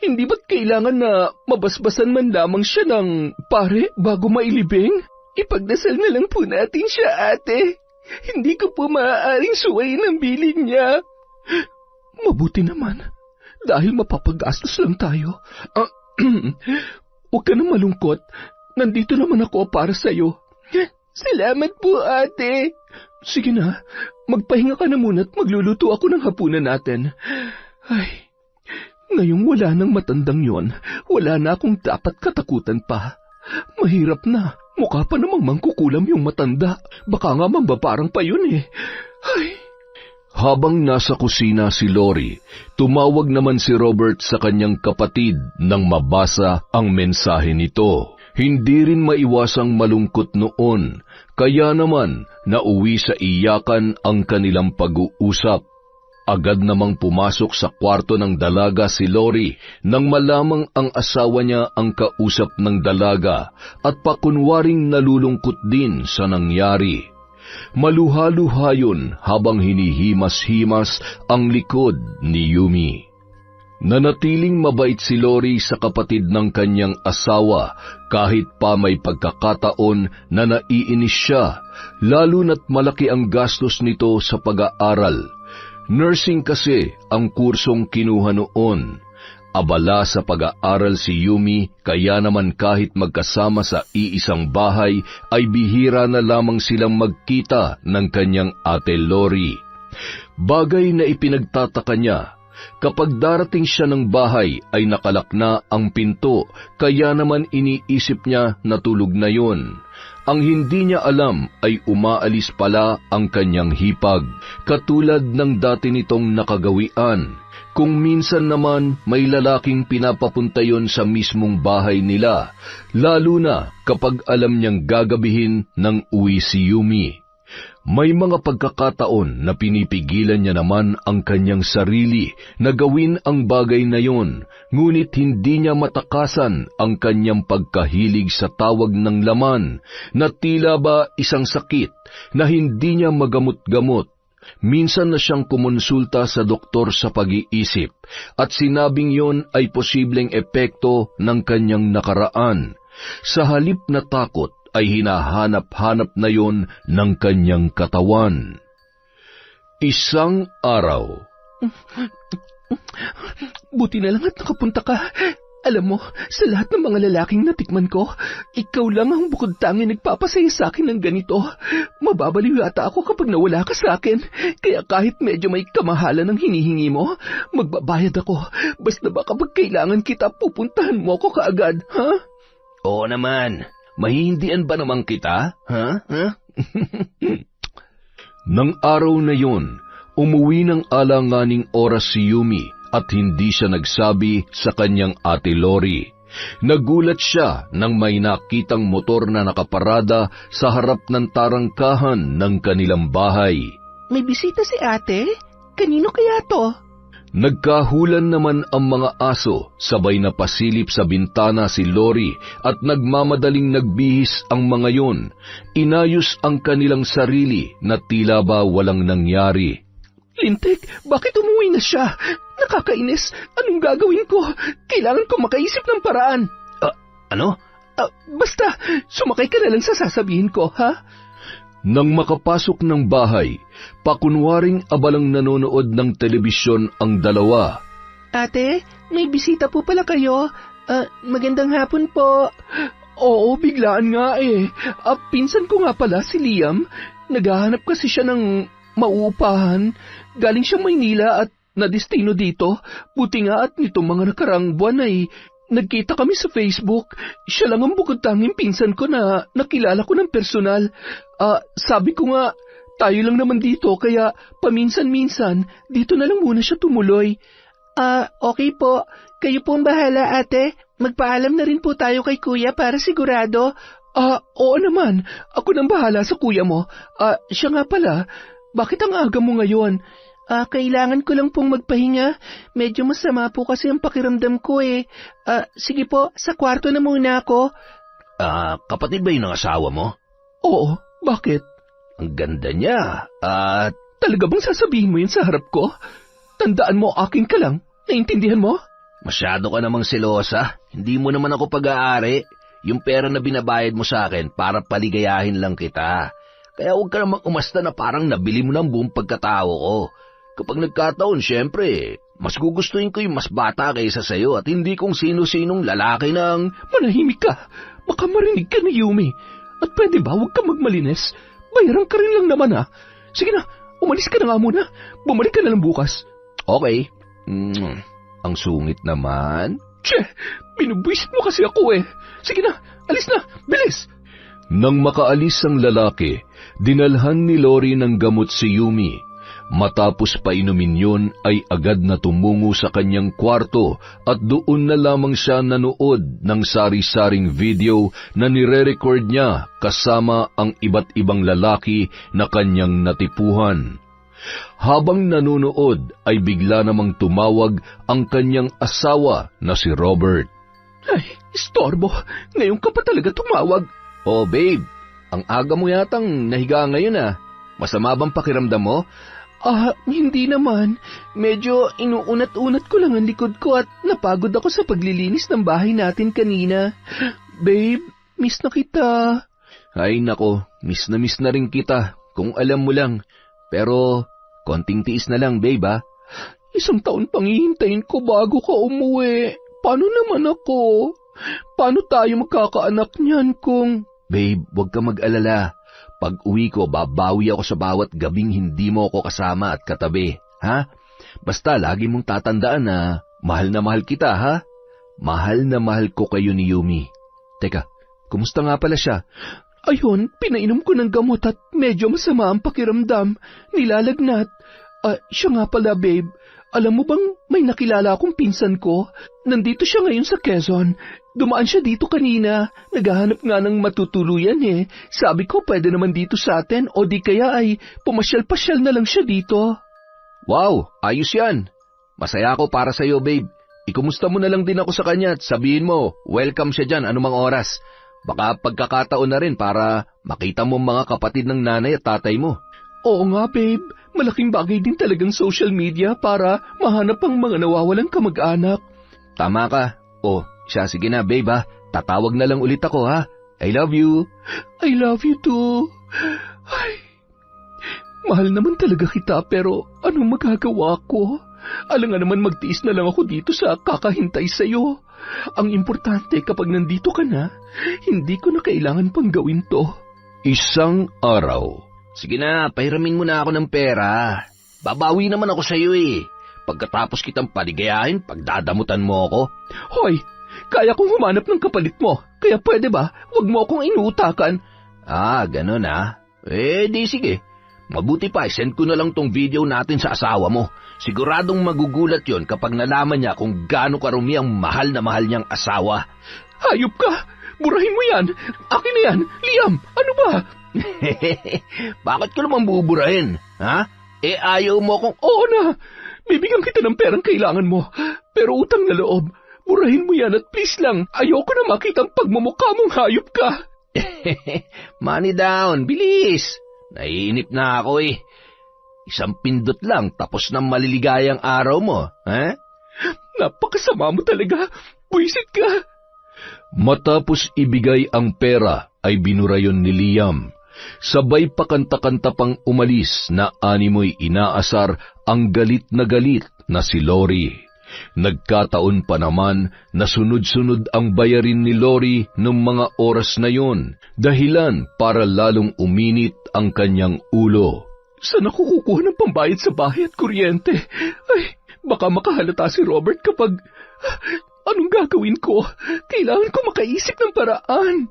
Hindi ba't kailangan na mabasbasan man lamang siya ng pare bago mailibing? Ipagdasal na lang po natin siya, ate. Hindi ko po maaaring suwayin ang bilin niya. Mabuti naman, dahil mapapagastos lang tayo. Huwag ka na malungkot. Nandito naman ako para sa'yo. Salamat po, ate. Sige na, magpahinga ka na muna at magluluto ako ng hapunan natin. Ay, ngayong wala nang matandang yon, wala na akong dapat katakutan pa. Mahirap na, mukha pa namang mangkukulam yung matanda. Baka nga mambabarang pa yun eh. Ay. Habang nasa kusina si Lori, tumawag naman si Robert sa kanyang kapatid nang mabasa ang mensahe nito. Hindi rin maiwasang malungkot noon, kaya naman nauwi sa iyakan ang kanilang pag-uusap. Agad namang pumasok sa kwarto ng dalaga si Lori nang malamang ang asawa niya ang kausap ng dalaga at pakunwaring nalulungkot din sa nangyari. Maluha-luha yun habang hinihimas-himas ang likod ni Yumi. Nanatiling mabait si Lori sa kapatid ng kanyang asawa kahit pa may pagkakataon na naiinis siya, lalo na't malaki ang gastos nito sa pag-aaral. Nursing kasi ang kursong kinuha noon. Abala sa pag-aaral si Yumi, kaya naman kahit magkasama sa iisang bahay ay bihira na lamang silang magkita ng kanyang ate Lori. Bagay na ipinagtataka niya, kapag darating siya ng bahay ay nakalak na ang pinto, kaya naman iniisip niya na tulog na yon. Ang hindi niya alam ay umaalis pala ang kanyang hipag, katulad ng dati nitong nakagawian. Kung minsan naman may lalaking pinapapunta yon sa mismong bahay nila, lalo na kapag alam niyang gagabihin ng uwi si Yumi. May mga pagkakataon na pinipigilan niya naman ang kanyang sarili na gawin ang bagay na yon, ngunit hindi niya matakasan ang kanyang pagkahilig sa tawag ng laman na tila ba isang sakit na hindi niya magamot-gamot. Minsan na siyang kumonsulta sa doktor sa pag-iisip at sinabing yon ay posibleng epekto ng kanyang nakaraan. Sa halip na takot ay hinahanap-hanap na yon ng kanyang katawan. Isang araw. Buti na lang at nakapunta ka. Alam mo, sa lahat ng mga lalaking natikman ko, ikaw lang ang bukod tangi nagpapasaya sa akin ng ganito. Mababaliw yata ako kapag nawala ka sa akin. Kaya kahit medyo may kamahalan ng hinihingi mo, magbabayad ako. Basta ba kapag kailangan kita, pupuntahan mo ako kaagad, ha? Oo naman. Mahihindian ba naman kita, ha? Nang araw na yon, umuwi ng alanganing oras si Yumi at hindi siya nagsabi sa kanyang ate Lori. Nagulat siya nang may nakitang motor na nakaparada sa harap ng tarangkahan ng kanilang bahay. May bisita si ate? Kanino kaya to? Nagkahulan naman ang mga aso, sabay na pasilip sa bintana si Lori at nagmamadaling nagbihis ang mga yon. Inayos ang kanilang sarili na tila ba walang nangyari. Lintik, bakit umuwi na siya? Nakakainis. Anong gagawin ko? Kailangan ko makaisip ng paraan. Ano? Basta, sumakay ka na lang sa sasabihin ko, ha? Nang makapasok ng bahay, pakunwaring abalang nanonood ng telebisyon ang dalawa. Ate, may bisita po pala kayo. Magandang hapon po. Oo, biglaan nga eh. Pinsan ko nga pala si Liam. Naghahanap kasi siya ng mauupahan. Galing siya Maynila at nadestino dito. Buti nga at nitong mga nakarang buwan ay nagkita kami sa Facebook. Siya lang ang bukod tanging pinsan ko na nakilala ko ng personal. Sabi ko nga, tayo lang naman dito kaya paminsan-minsan dito na lang muna siya tumuloy. Okay po. Kayo po ang bahala, ate. Magpaalam na rin po tayo kay kuya para sigurado. Oo naman. Ako nang bahala sa kuya mo. Siya nga pala. Bakit ang aga mo ngayon? Kailangan ko lang pong magpahinga. Medyo masama po kasi ang pakiramdam ko eh. Sige po, sa kwarto na muna ako. Kapatid ba yun ang asawa mo? Oo, bakit? Ang ganda niya. Talaga bang sasabihin mo yun sa harap ko? Tandaan mo, akin ka lang. Naintindihan mo? Masyado ka namang selosa. Hindi mo naman ako pag-aari. Yung pera na binabayad mo sa akin para paligayahin lang kita. Kaya huwag ka namang umasta na parang nabili mo ng buong pagkatao ko. Kapag nagkataon, syempre, mas gugustuhin ko yung mas bata kaysa sayo at hindi kung sino-sinong lalaki ng... Manahimik ka. Baka marinig ka ni Yumi. At pwede ba huwag ka magmalinis? Bayaran ka rin lang naman ha. Sige na, umalis ka na nga muna. Bumalik ka na lang bukas. Okay. Ang sungit naman. Tse, binubwisit mo kasi ako eh. Sige na, alis na, bilis. Nang makaalis ang lalaki, dinalhan ni Lori ng gamot si Yumi. Matapos painumin yun ay agad na tumungo sa kanyang kwarto at doon na lamang siya nanood ng sari-saring video na nire-record niya kasama ang iba't ibang lalaki na kanyang natipuhan. Habang nanonood ay bigla namang tumawag ang kanyang asawa na si Robert. Ay, istorbo. Ngayon ka pa talaga tumawag. Oh babe, ang aga mo yatang nahiga ngayon ah. Masama bang pakiramdam mo? Hindi naman. Medyo inuunat-unat ko lang ang likod ko at napagod ako sa paglilinis ng bahay natin kanina. Babe, miss na kita. Ay nako, miss na rin kita, kung alam mo lang. Pero, konting tiis na lang babe ah. 1 taon pang hihintayin ko bago ka umuwi. Paano naman ako? Paano tayo magkakaanak niyan kung... Babe, huwag ka mag-alala. Pag uwi ko, babawi ako sa bawat gabing hindi mo ako kasama at katabi, ha? Basta lagi mong tatandaan na mahal kita, ha? Mahal na mahal ko kayo ni Yumi. Teka, kumusta nga pala siya? Ayun, pinainom ko ng gamot at medyo masama ang pakiramdam. Nilalagnat. Siya nga pala, babe. Alam mo bang may nakilala akong pinsan ko? Nandito siya ngayon sa Quezon. Dumaan siya dito kanina. Naghahanap nga ng matutuluyan eh. Sabi ko pwede naman dito sa atin o di kaya ay pumasyal-pasyal na lang siya dito. Wow, ayos yan. Masaya ako para sa'yo, babe. Ikumusta mo na lang din ako sa kanya at sabihin mo, welcome siya dyan anumang oras. Baka pagkakataon na rin para makita mo mga kapatid ng nanay at tatay mo. Oo nga, babe. Malaking bagay din talagang social media para mahanap ang mga nawawalang kamag-anak. Tama ka. Siya, sige na, babe ha. Tatawag na lang ulit ako ha. I love you. I love you too. Ay, mahal naman talaga kita pero anong magagawa ko? Alang nga naman magtiis na lang ako dito sa kakahintay sa'yo. Ang importante kapag nandito ka na, hindi ko na kailangan pang gawin to. Isang araw. Sige na, pahiramin mo na ako ng pera. Babawi naman ako sa iyo eh. Pagkatapos kitang paligayahin, pagdadamutan mo ako. Hoy, kaya kong humanap ng kapalit mo. Kaya pwede ba, wag mo akong inuutakan? Ah, ganun ah. Di sige. Mabuti pa, send ko na lang tong video natin sa asawa mo. Siguradong magugulat yon kapag nalaman niya kung gaano karumi ang mahal na mahal niyang asawa. Hayop ka! Burahin mo yan! Akin na yan! Liam, ano ba? Bakit ko naman buburahin? Ha? Ayaw mo kung... Oo na! Bibigyan kita ng perang kailangan mo. Pero utang na loob. Burahin mo yan at please lang, ayoko na makita ang pagmumukha mong hayop ka. Money down, bilis! Naiinip na ako eh. Isang pindot lang tapos na maliligayang araw mo, ha? Napakasama mo talaga. Buisit ka. Matapos ibigay ang pera ay binurayon ni Liam. Sabay pa kanta-kanta pang umalis na animoy inaasar ang galit na si Lori. Nagkataon pa naman na sunod-sunod ang bayarin ni Lori noong mga oras na yon, dahilan para lalong uminit ang kanyang ulo. Saan ako kukuha ng pambayad sa bahay at kuryente? Ay, baka makahalata si Robert kapag... Anong gagawin ko? Kailangan ko makaisip ng paraan.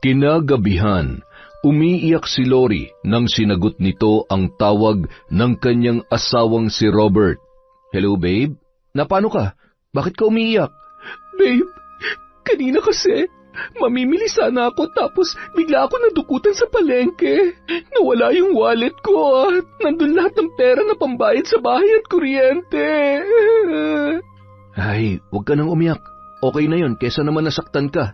Kinagabihan, umiiyak si Lori nang sinagot nito ang tawag ng kanyang asawang si Robert. Hello, babe? Napano ka? Bakit ka umiiyak? Babe, kanina kasi, mamimili sana ako tapos bigla ako nadukutan sa palengke. Nawala yung wallet ko at nandun lahat ng pera na pambayad sa bahay at kuryente. Ay, huwag ka nang umiyak. Okay na yun, kesa naman nasaktan ka.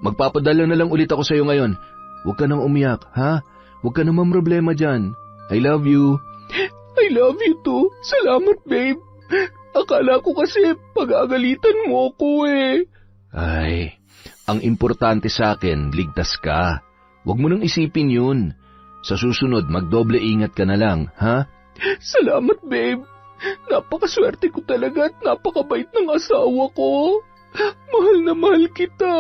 Magpapadala na lang ulit ako sa'yo ngayon. Huwag ka nang umiyak, ha? Huwag ka namang problema dyan. I love you. I love you too. Salamat, babe. Akala ko kasi pag-aagalitan mo ako eh. Ay, ang importante sa akin, ligtas ka. Huwag mo nang isipin yun. Sa susunod, magdoble ingat ka na lang, ha? Salamat, babe. Napakaswerte ko talaga at napakabait ng asawa ko. Mahal na mahal kita.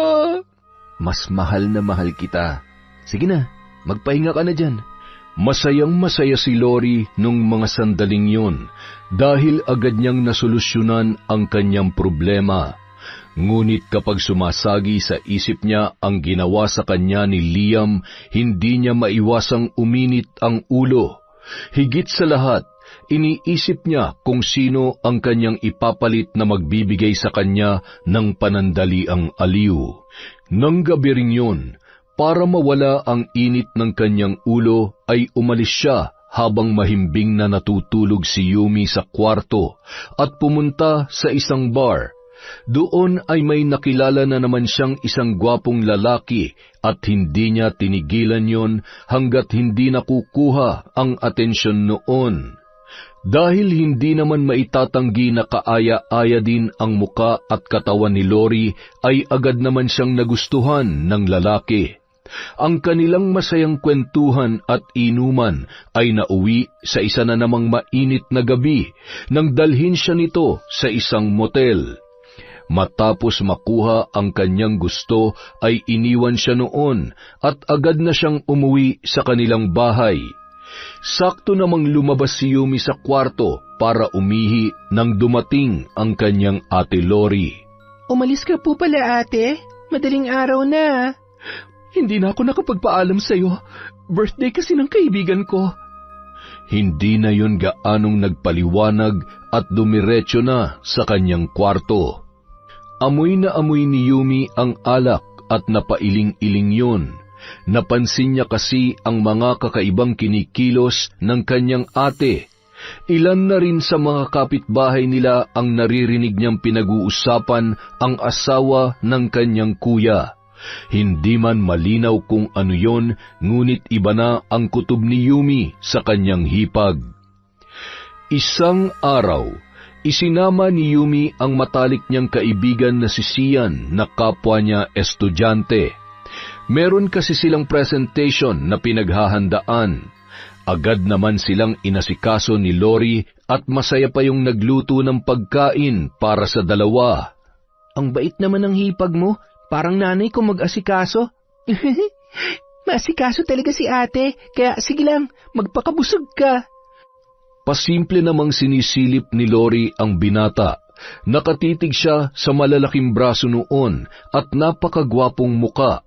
Mas mahal na mahal kita. Sige na, magpahinga ka na dyan. Masayang-masaya si Lori nung mga sandaling yun dahil agad niyang nasolusyonan ang kanyang problema. Ngunit kapag sumasagi sa isip niya ang ginawa sa kanya ni Liam, hindi niya maiwasang uminit ang ulo. Higit sa lahat, iniisip niya kung sino ang kanyang ipapalit na magbibigay sa kanya ng panandaliang aliw. Nang gabi ring yun, para mawala ang init ng kanyang ulo ay umalis siya habang mahimbing na natutulog si Yumi sa kwarto at pumunta sa isang bar. Doon ay may nakilala na naman siyang isang gwapong lalaki at hindi niya tinigilan yon hanggat hindi nakukuha ang atensyon noon. Dahil hindi naman maitatanggi na kaaya-aya din ang muka at katawan ni Lori, ay agad naman siyang nagustuhan ng lalaki. Ang kanilang masayang kwentuhan at inuman ay nauwi sa isa na namang mainit na gabi nang dalhin siya nito sa isang motel. Matapos makuha ang kanyang gusto ay iniwan siya noon at agad na siyang umuwi sa kanilang bahay. Sakto namang lumabas si Yumi sa kwarto para umihi nang dumating ang kanyang ate Lori. Umalis ka po pala, ate. Madaling araw na. Hindi na ako nakapagpaalam sa'yo. Birthday kasi ng kaibigan ko. Hindi na yun gaanong nagpaliwanag at dumiretso na sa kanyang kwarto. Amoy na amoy ni Yumi ang alak at napailing-iling yun. Napansin niya kasi ang mga kakaibang kinikilos ng kanyang ate. Ilan na rin sa mga kapitbahay nila ang naririnig niyang pinag-uusapan ang asawa ng kanyang kuya. Hindi man malinaw kung ano yon, ngunit iba na ang kutob ni Yumi sa kanyang hipag. Isang araw, isinama ni Yumi ang matalik niyang kaibigan na si Sian na kapwa niya estudyante. Meron kasi silang presentation na pinaghahandaan. Agad naman silang inasikaso ni Lori at masaya pa yung nagluto ng pagkain para sa dalawa. Ang bait naman ng hipag mo. Parang nanay ko mag-asikaso. Maasikaso talaga si ate, kaya sige lang, magpakabusog ka. Pasimple namang sinisilip ni Lori ang binata. Nakatitig siya sa malalaking braso noon at napakagwapong muka.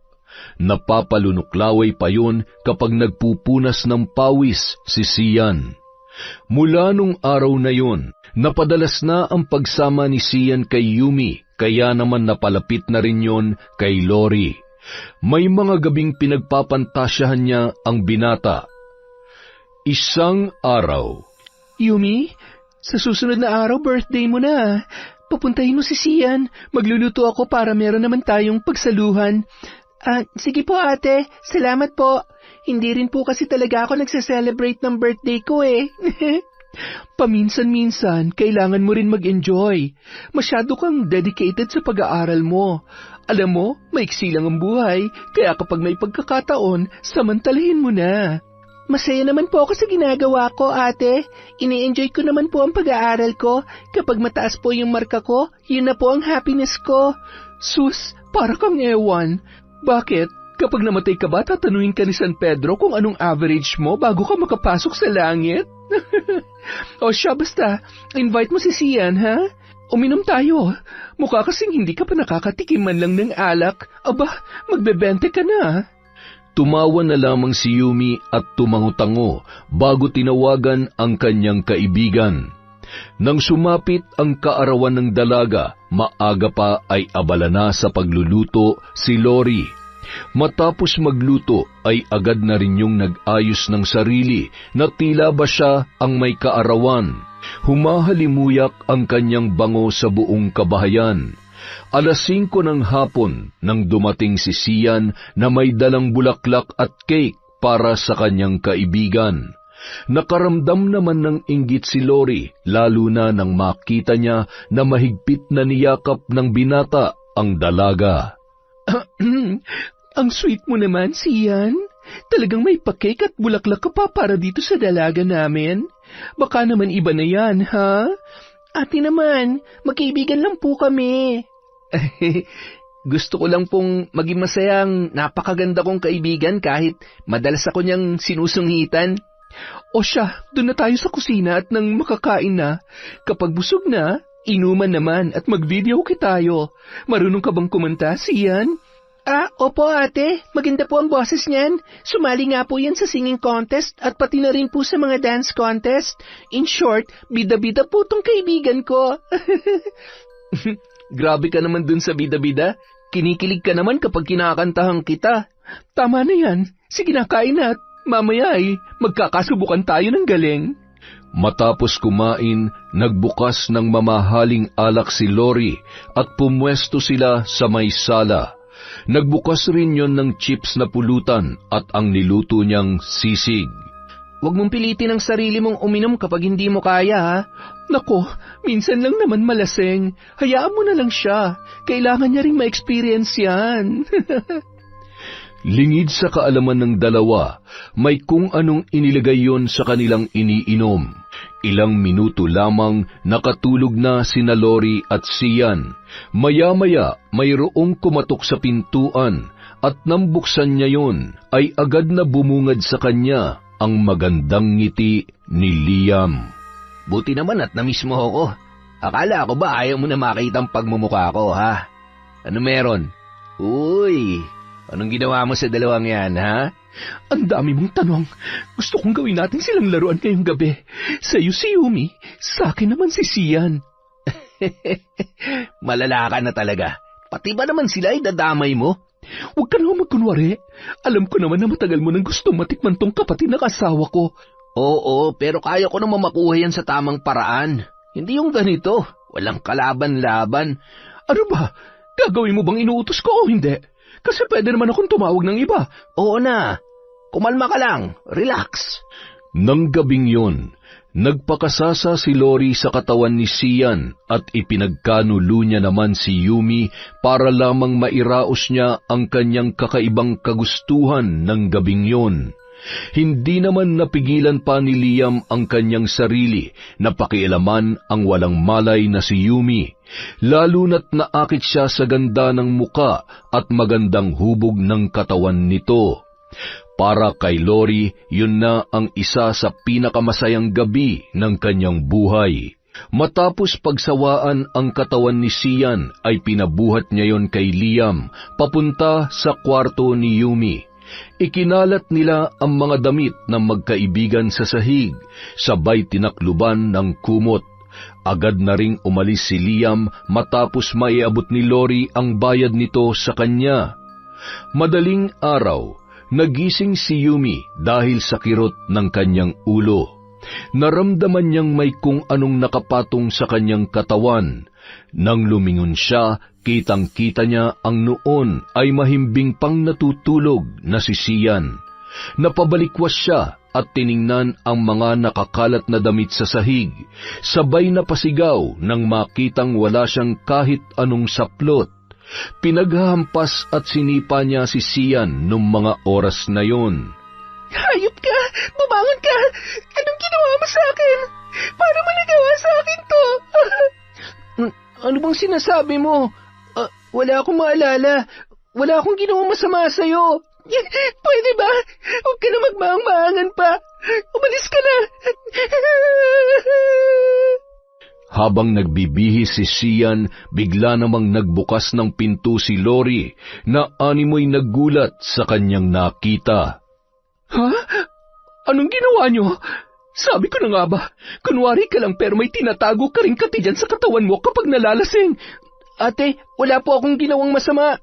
Napapalunuklaway pa yun kapag nagpupunas ng pawis si Sian. Mula nung araw na yun, napadalas na ang pagsama ni Sian kay Yumi, kaya naman napalapit na rin yun kay Lori. May mga gabing pinagpapantasyahan niya ang binata. Isang araw, Yumi, sa susunod na araw birthday mo na. Papuntahin mo si Sian. Magluluto ako para meron naman tayong pagsaluhan. Sige po ate, salamat po. Hindi rin po kasi talaga ako nagse-celebrate ng birthday ko eh. Paminsan-minsan, kailangan mo rin mag-enjoy. Masyado kang dedicated sa pag-aaral mo. Alam mo, maiksi lang ang buhay, kaya kapag may pagkakataon, samantalahin mo na. Masaya naman po ako sa ginagawa ko, ate. Ini-enjoy ko naman po ang pag-aaral ko. Kapag mataas po yung marka ko, yun na po ang happiness ko. Sus, para kang ewan. Bakit? Kapag namatay ka ba, tatanungin ka ni San Pedro kung anong average mo bago ka makapasok sa langit? O siya, basta, invite mo si Sian, ha? Uminom tayo. Mukha kasing hindi ka pa nakakatikim man lang ng alak. Aba, magbebente ka na. tumawa na lamang si Yumi at tumango-tango bago tinawagan ang kanyang kaibigan. Nang sumapit ang kaarawan ng dalaga, maaga pa ay abala na sa pagluluto si Lori. Matapos magluto ay agad na rin yung nag-ayos ng sarili na tila ba siya ang may kaarawan. Humahalimuyak ang kanyang bango sa buong kabahayan. 5:00 ng hapon nang dumating si Sian na may dalang bulaklak at cake para sa kanyang kaibigan. Nakaramdam naman ng inggit si Lori, lalo na nang makita niya na mahigpit na niyakap ng binata ang dalaga. Ang sweet mo naman, Sian. Talagang may pa-cake at bulaklak ka pa para dito sa dalaga namin. Baka naman iba na yan, ha? Ate naman, magkaibigan lang po kami. Gusto ko lang pong maging masayang napakaganda kong kaibigan kahit madalas ako niyang sinusungitan. O siya, doon na tayo sa kusina at nang makakain na. Kapag busog na, inuman naman at mag-videoke tayo. Marunong ka bang kumanta, Sian? Opo ate, maganda po ang boses niyan. Sumali nga po yan sa singing contest at pati na rin po sa mga dance contest. In short, bida-bida po tong kaibigan ko. Grabe ka naman dun sa bida-bida. Kinikilig ka naman kapag kinakantahan kita. Tama na yan, sige na kain na at mamaya ay magkakasubukan tayo ng galing. Matapos kumain, nagbukas ng mamahaling alak si Lori at pumwesto sila sa may sala. Nagbukas rin yon ng chips na pulutan at ang niluto niyang sisig. Huwag mong pilitin ang sarili mong uminom kapag hindi mo kaya, ha? Nako, minsan lang naman malaseng. Hayaan mo na lang siya. Kailangan niya ring ma-experience yan. Lingid sa kaalaman ng dalawa, may kung anong inilagay yon sa kanilang iniinom. Ilang minuto lamang nakatulog na sina Lori at Sian. Maya-maya mayroong kumatok sa pintuan at nang buksan niya yon ay agad na bumungad sa kanya ang magandang ngiti ni Liam. Buti naman at namiss mo ako. Akala ko ba ayaw mo na makita ang pagmumukha ko, ha? Ano meron? Uy, anong ginawa mo sa dalawang yan, ha? Ang dami mong tanong. Gusto kong gawin natin silang laruan ngayong gabi. Sa'yo si Yumi, sa akin naman si Sian. Malala ka na talaga. Pati ba naman sila ay dadamay mo? Huwag ka naman magkunwari. Alam ko naman na matagal mo nang gustong matikman tong kapatid na kasawa ko. Oo, pero kaya ko naman makuha yan sa tamang paraan. Hindi yung ganito. Walang kalaban-laban. Ano ba? Gagawin mo bang inuutos ko o hindi? Kasi pwede naman akong tumawag ng iba. Oo na. Kumalma ka lang. Relax. Nang gabing yon, nagpakasasa si Lori sa katawan ni Sian at ipinagkanulo niya naman si Yumi para lamang mairaos niya ang kanyang kakaibang kagustuhan ng gabing yon. Hindi naman napigilan pa ni Liam ang kanyang sarili na pakialaman ang walang malay na si Yumi, lalo na't naakit siya sa ganda ng muka at magandang hubog ng katawan nito. Para kay Lori, yun na ang isa sa pinakamasayang gabi ng kanyang buhay. Matapos pagsawaan ang katawan ni Sian ay pinabuhat niya yon kay Liam papunta sa kwarto ni Yumi. Ikinalat nila ang mga damit ng magkaibigan sa sahig, sabay tinakluban ng kumot. Agad na ring umalis si Liam matapos maiabot ni Lori ang bayad nito sa kanya. Madaling araw, nagising si Yumi dahil sa kirot ng kanyang ulo. Naramdaman niyang may kung anong nakapatong sa kanyang katawan. Nang lumingon siya, kitang-kita niya ang noon ay mahimbing pang natutulog na si Sian. Napabalikwas siya at tiningnan ang mga nakakalat na damit sa sahig, sabay na pasigaw nang makitang wala siyang kahit anong saplot. Pinaghahampas at sinipa niya si Sian nung mga oras na yon. Hayop ka! Bumangon ka! Anong ginawa mo sa akin? Paano mo nagawa sa akin to? Ano bang sinasabi mo? Wala akong maalala. Wala akong ginawang masama sa'yo. Pwede ba? Huwag ka na magmaang-maangan pa. Umalis ka na. Habang nagbibihis si Sian, bigla namang nagbukas ng pinto si Lori na animoy naggulat sa kanyang nakita. Ha? Anong ginawa niyo? Sabi ko na nga ba, kunwari ka lang pero may tinatago ka rin kati dyan sa katawan mo kapag nalalasing. Ate, wala po akong ginawang masama.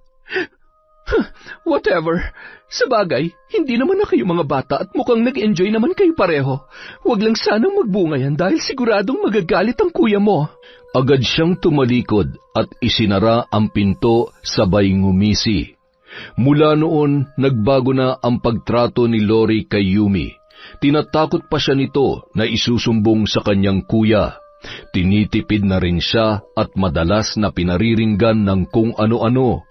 Whatever. Sabagay, hindi naman na kayo mga bata at mukhang nag-enjoy naman kayo pareho. Huwag lang sanang magbunga yan dahil siguradong magagalit ang kuya mo. Agad siyang tumalikod at isinara ang pinto sabay ngumisi. Mula noon, nagbago na ang pagtrato ni Lori kay Yumi. Tinatakot pa siya nito na isusumbong sa kanyang kuya. Tinitipid na rin siya at madalas na pinariringgan ng kung ano-ano.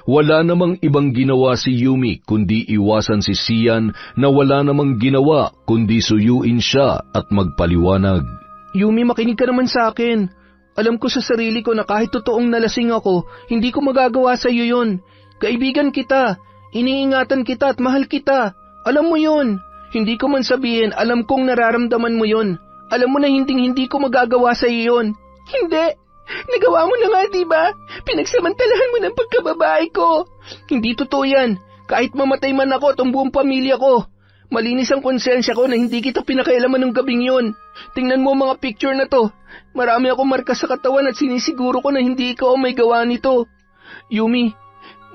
Wala namang ibang ginawa si Yumi kundi iwasan si Sian na wala namang ginawa kundi suyuin siya at magpaliwanag. Yumi, makinig ka naman sa akin. Alam ko sa sarili ko na kahit totoong nalasing ako, hindi ko magagawa sa iyo yun. Kaibigan kita, iniingatan kita at mahal kita. Alam mo yun. Hindi ko man sabihin, alam kong nararamdaman mo yun. Alam mo na hindi ko magagawa sa iyo yun. Hindi. Nagawa mo na nga, diba? Pinagsamantalahan mo ng pagkababae ko. Hindi totoo yan. Kahit mamatay man ako at ang buong pamilya ko. Malinis ang konsensya ko na hindi kita pinakailaman ng gabing yun. Tingnan mo mga picture na to. Marami akong marka sa katawan at sinisiguro ko na hindi ikaw ang may gawa nito. Yumi,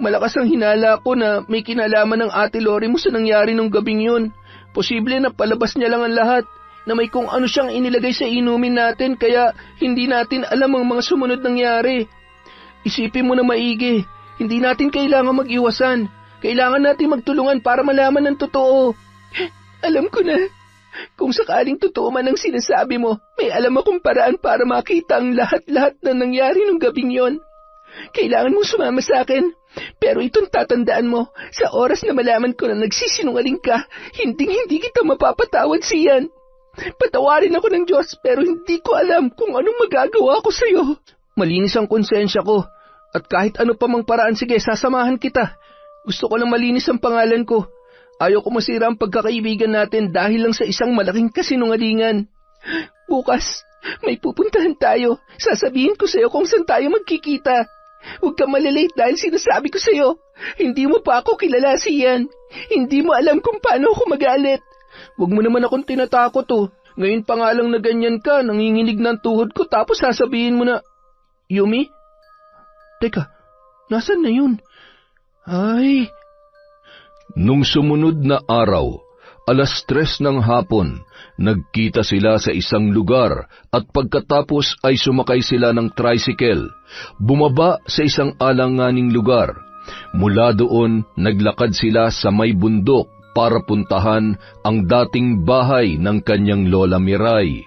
malakas ang hinala ko na may kinalaman ng ate Lori mo sa nangyari nung gabing yun. Posible na palabas niya lang ang lahat, na may kung ano siyang inilagay sa inumin natin kaya hindi natin alam ang mga sumunod nangyari. Isipin mo na maigi, hindi natin kailangan mag-iwasan. Kailangan natin magtulungan para malaman ang totoo. Alam ko na, kung sakaling totoo man ang sinasabi mo, may alam akong paraan para makita ang lahat-lahat na nangyari nung gabing yon. Kailangan mong sumama sa akin. Pero itong tatandaan mo, sa oras na malaman ko na nagsisinungaling ka, hindi kita mapapatawad siyan. Patawarin ako ng Diyos pero hindi ko alam kung anong magagawa ko sa'yo. Malinis ang konsensya ko at kahit ano pa mang paraan, sige, sasamahan kita. Gusto ko lang malinis ang pangalan ko. Ayaw ko masira ang pagkakaibigan natin dahil lang sa isang malaking kasinungalingan. Bukas, may pupuntahan tayo. Sasabihin ko sa'yo kung saan tayo magkikita. Huwag ka malilate dahil sinasabi ko sa'yo, hindi mo pa ako kilala siyan. Hindi mo alam kung paano ako magalit. Huwag mo naman akong tinatakot oh. Ngayon pa nga lang na ganyan ka, nanginginig ng tuhod ko tapos sasabihin mo na, Yumi? Teka, nasan na yun? Ay... Nung sumunod na araw, 3:00 ng hapon, nagkita sila sa isang lugar at pagkatapos ay sumakay sila ng tricycle. Bumaba sa isang alanganing lugar. Mula doon, naglakad sila sa may bundok para puntahan ang dating bahay ng kanyang Lola Miray.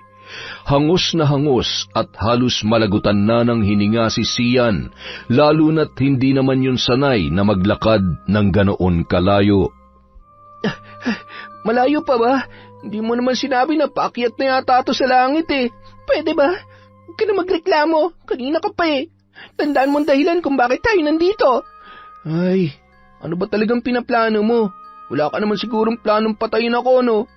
Hangos na hangos at halos malagutan na ng hininga si Sian, lalo na't hindi naman yun sanay na maglakad ng ganoon kalayo. Malayo pa ba? Hindi mo naman sinabi na paakyat na yata ito sa langit eh. Pwede ba? Huwag ka na magreklamo. Kanina ka pa eh. Tandaan mo ang dahilan kung bakit tayo nandito. Ay, ano ba talagang pinaplano mo? Wala ka naman sigurong planong patayin ako, no?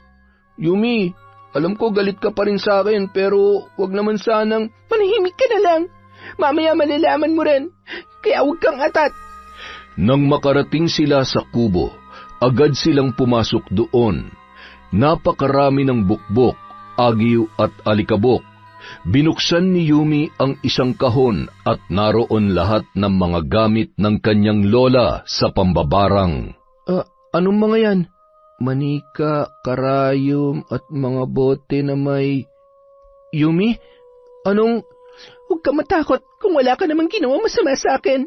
Yumi, alam ko galit ka pa rin sa akin, pero wag naman sanang manahimik ka na lang. Mamaya malalaman mo rin, kaya huwag kang atat. Nang makarating sila sa kubo, agad silang pumasok doon. Napakarami ng bukbok, agiw at alikabok. Binuksan ni Yumi ang isang kahon at naroon lahat ng mga gamit ng kanyang lola sa pambabarang. Anong mga yan? Manika, karayom at mga bote na may... Yumi? Anong... Huwag ka matakot kung wala ka namang ginawa masama sa akin.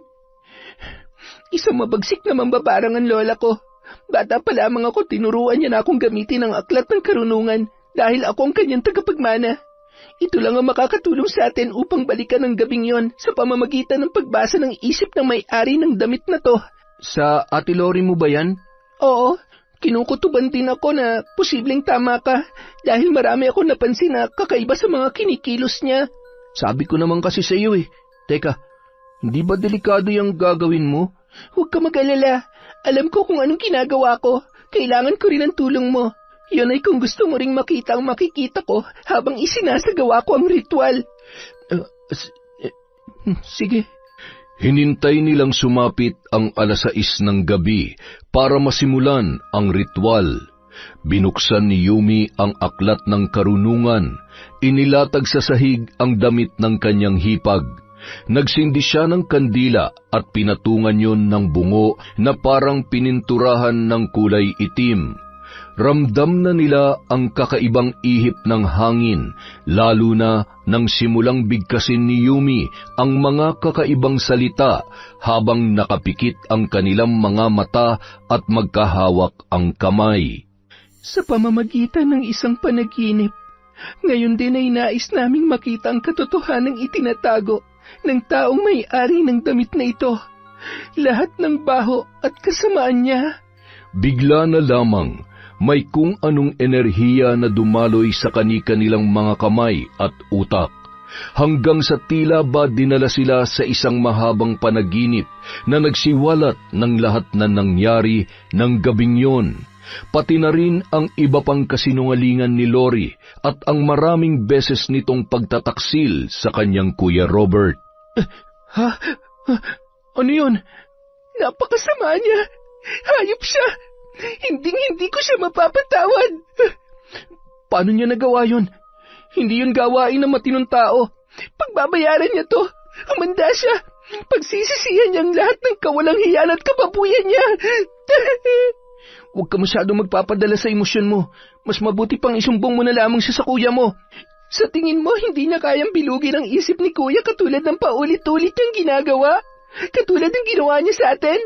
Isang mabagsik na mambabarang ang lola ko. Bata pa lamang ako, tinuruan niya na akong gamitin ang aklat ng karunungan dahil ako ang kanyang tagapagmana. Ito lang ang makakatulong sa atin upang balikan ang gabing yon sa pamamagitan ng pagbasa ng isip ng may-ari ng damit na to. Sa Ate Lori mo ba yan? Oo, kinukutuban din ako na posibleng tama ka dahil marami ako napansin na kakaiba sa mga kinikilos niya. Sabi ko naman kasi sa iyo eh. Teka, hindi ba delikado yung gagawin mo? Huwag ka mag-alala. Alam ko kung anong ginagawa ko. Kailangan ko rin ang tulong mo. Yun ay kung gusto mo ring makita ang makikita ko habang isinasagawa ko ang ritual. Sige. Hinintay nilang sumapit ang 6:00 ng gabi para masimulan ang ritual. Binuksan ni Yumi ang aklat ng karunungan, inilatag sa sahig ang damit ng kanyang hipag. Nagsindi siya ng kandila at pinatungan yon ng bungo na parang pininturahan ng kulay itim. Ramdam na nila ang kakaibang ihip ng hangin, lalo na nang simulang bigkasin ni Yumi ang mga kakaibang salita habang nakapikit ang kanilang mga mata at magkahawak ang kamay. Sa pamamagitan ng isang panaginip, ngayon din ay nais naming makita ang katotohanang itinatago ng taong may-ari ng damit na ito. Lahat ng baho at kasamaan niya. Bigla na lamang, may kung anong enerhiya na dumaloy sa kani-kanilang mga kamay at utak, hanggang sa tila ba dinala sila sa isang mahabang panaginip na nagsiwalat ng lahat na nangyari ng gabing yon, pati na rin ang iba pang kasinungalingan ni Lori at ang maraming beses nitong pagtataksil sa kanyang Kuya Robert. Ano yun? Napakasama niya. Hayop siya. Hindi ko siya mapapatawad. Paano niya nagawa yun? Hindi yun gawain ng matinong tao. Pagbabayaran niya to. Humanda siya. Pagsisisihan niyang lahat ng kawalang hiyan at kababuyan niya. Huwag ka masyadong magpapadala sa emosyon mo. Mas mabuti pang isumbong mo na lamang siya sa kuya mo. Sa tingin mo, hindi niya kayang bilugin ang isip ni kuya katulad ng paulit-ulit niyang ginagawa? Katulad ng ginawa niya sa atin?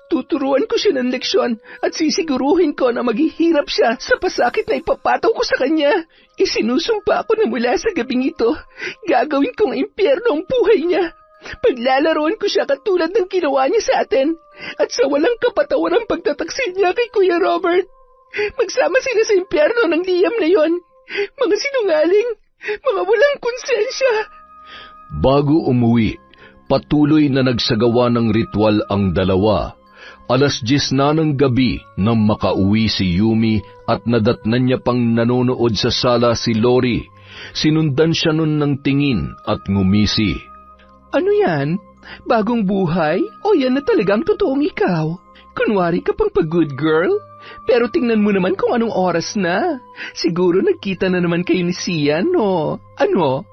Tuturuan ko siya ng leksyon at sisiguruhin ko na maghihirap siya sa pasakit na ipapataw ko sa kanya. Isinusumpa ako na mula sa gabing ito, gagawin kong impyerno ang buhay niya. Paglalaroan ko siya katulad ng ginawa niya sa atin at sa walang kapatawarang pagtataksil niya kay Kuya Robert. Magsama sila sa impyerno ng liyam na yon. Mga sinungaling, mga walang konsensya. Bago umuwi, patuloy na nagsagawa ng ritual ang dalawa. 10:00 na ng gabi nang makauwi si Yumi at nadatnan niya pang nanonood sa sala si Lori. Sinundan siya nun ng tingin at ngumisi. Ano yan? Bagong buhay? O yan na talagang totoong ikaw? Kunwari ka pang pag-good girl? Pero tingnan mo naman kung anong oras na. Siguro nagkita na naman kayo ni Sian, no? Ano?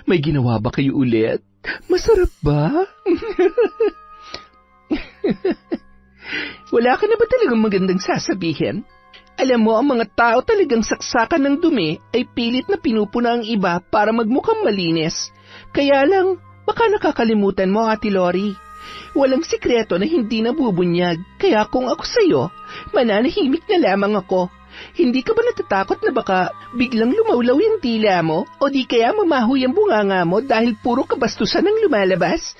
May ginawa ba kayo ulit? Masarap ba? Wala ka na ba talagang magandang sasabihin? Alam mo, ang mga tao talagang saksakan ng dumi ay pilit na pinupuna ang iba para magmukhang malinis. Kaya lang, baka nakakalimutan mo, Ate Lori. Walang sikreto na hindi nabubunyag. Kaya kung ako sa'yo, mananahimik na lamang ako. Hindi ka ba natatakot na baka biglang lumawlaw yung tila mo o di kaya mamahoy ang bunganga mo dahil puro kabastusan ang lumalabas?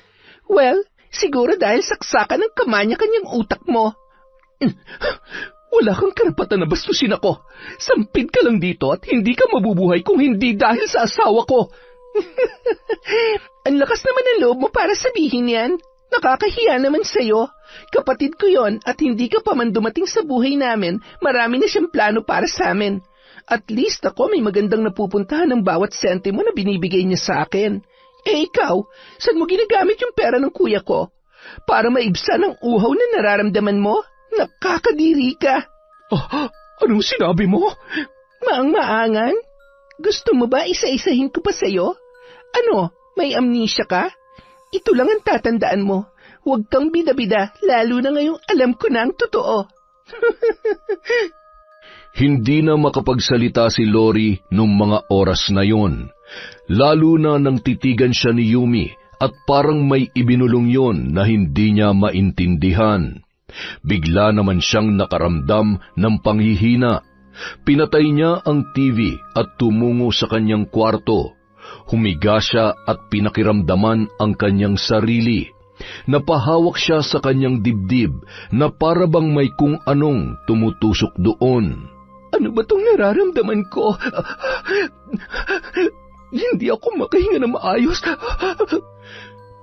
Well, siguro dahil saksakan ng kamanya-kanyang utak mo. Wala kang karapatan na bastusin ako. Sampid ka lang dito at hindi ka mabubuhay kung hindi dahil sa asawa ko. Ang lakas naman ng loob mo para sabihin yan. Nakakahiya naman sa'yo. Kapatid ko yon at hindi ka pa man dumating sa buhay namin, marami na siyang plano para sa amin. At least ako may magandang napupuntahan ng bawat sentimo na binibigay niya sa akin. Eh ikaw, saan mo ginagamit yung pera ng kuya ko? Para maibsan ang uhaw na nararamdaman mo? Nakakadiri ka. Anong sinabi mo? Maang-maangan? Gusto mo ba isa-isahin ko pa sa'yo? Ano, may amnesia ka? Ito lang ang tatandaan mo. Huwag kang bida-bida, lalo na ngayong alam ko na ang totoo. Hindi na makapagsalita si Lori nung mga oras na yon. Lalo na nang titigan siya ni Yumi at parang may ibinulong yon na hindi niya maintindihan. Bigla naman siyang nakaramdam ng panghihina. Pinatay niya ang TV at tumungo sa kanyang kwarto. Humiga siya at pinakiramdaman ang kanyang sarili. Napahawak siya sa kanyang dibdib na para bang may kung anong tumutusok doon. Ano ba tong nararamdaman ko? Hindi ako makahinga na maayos.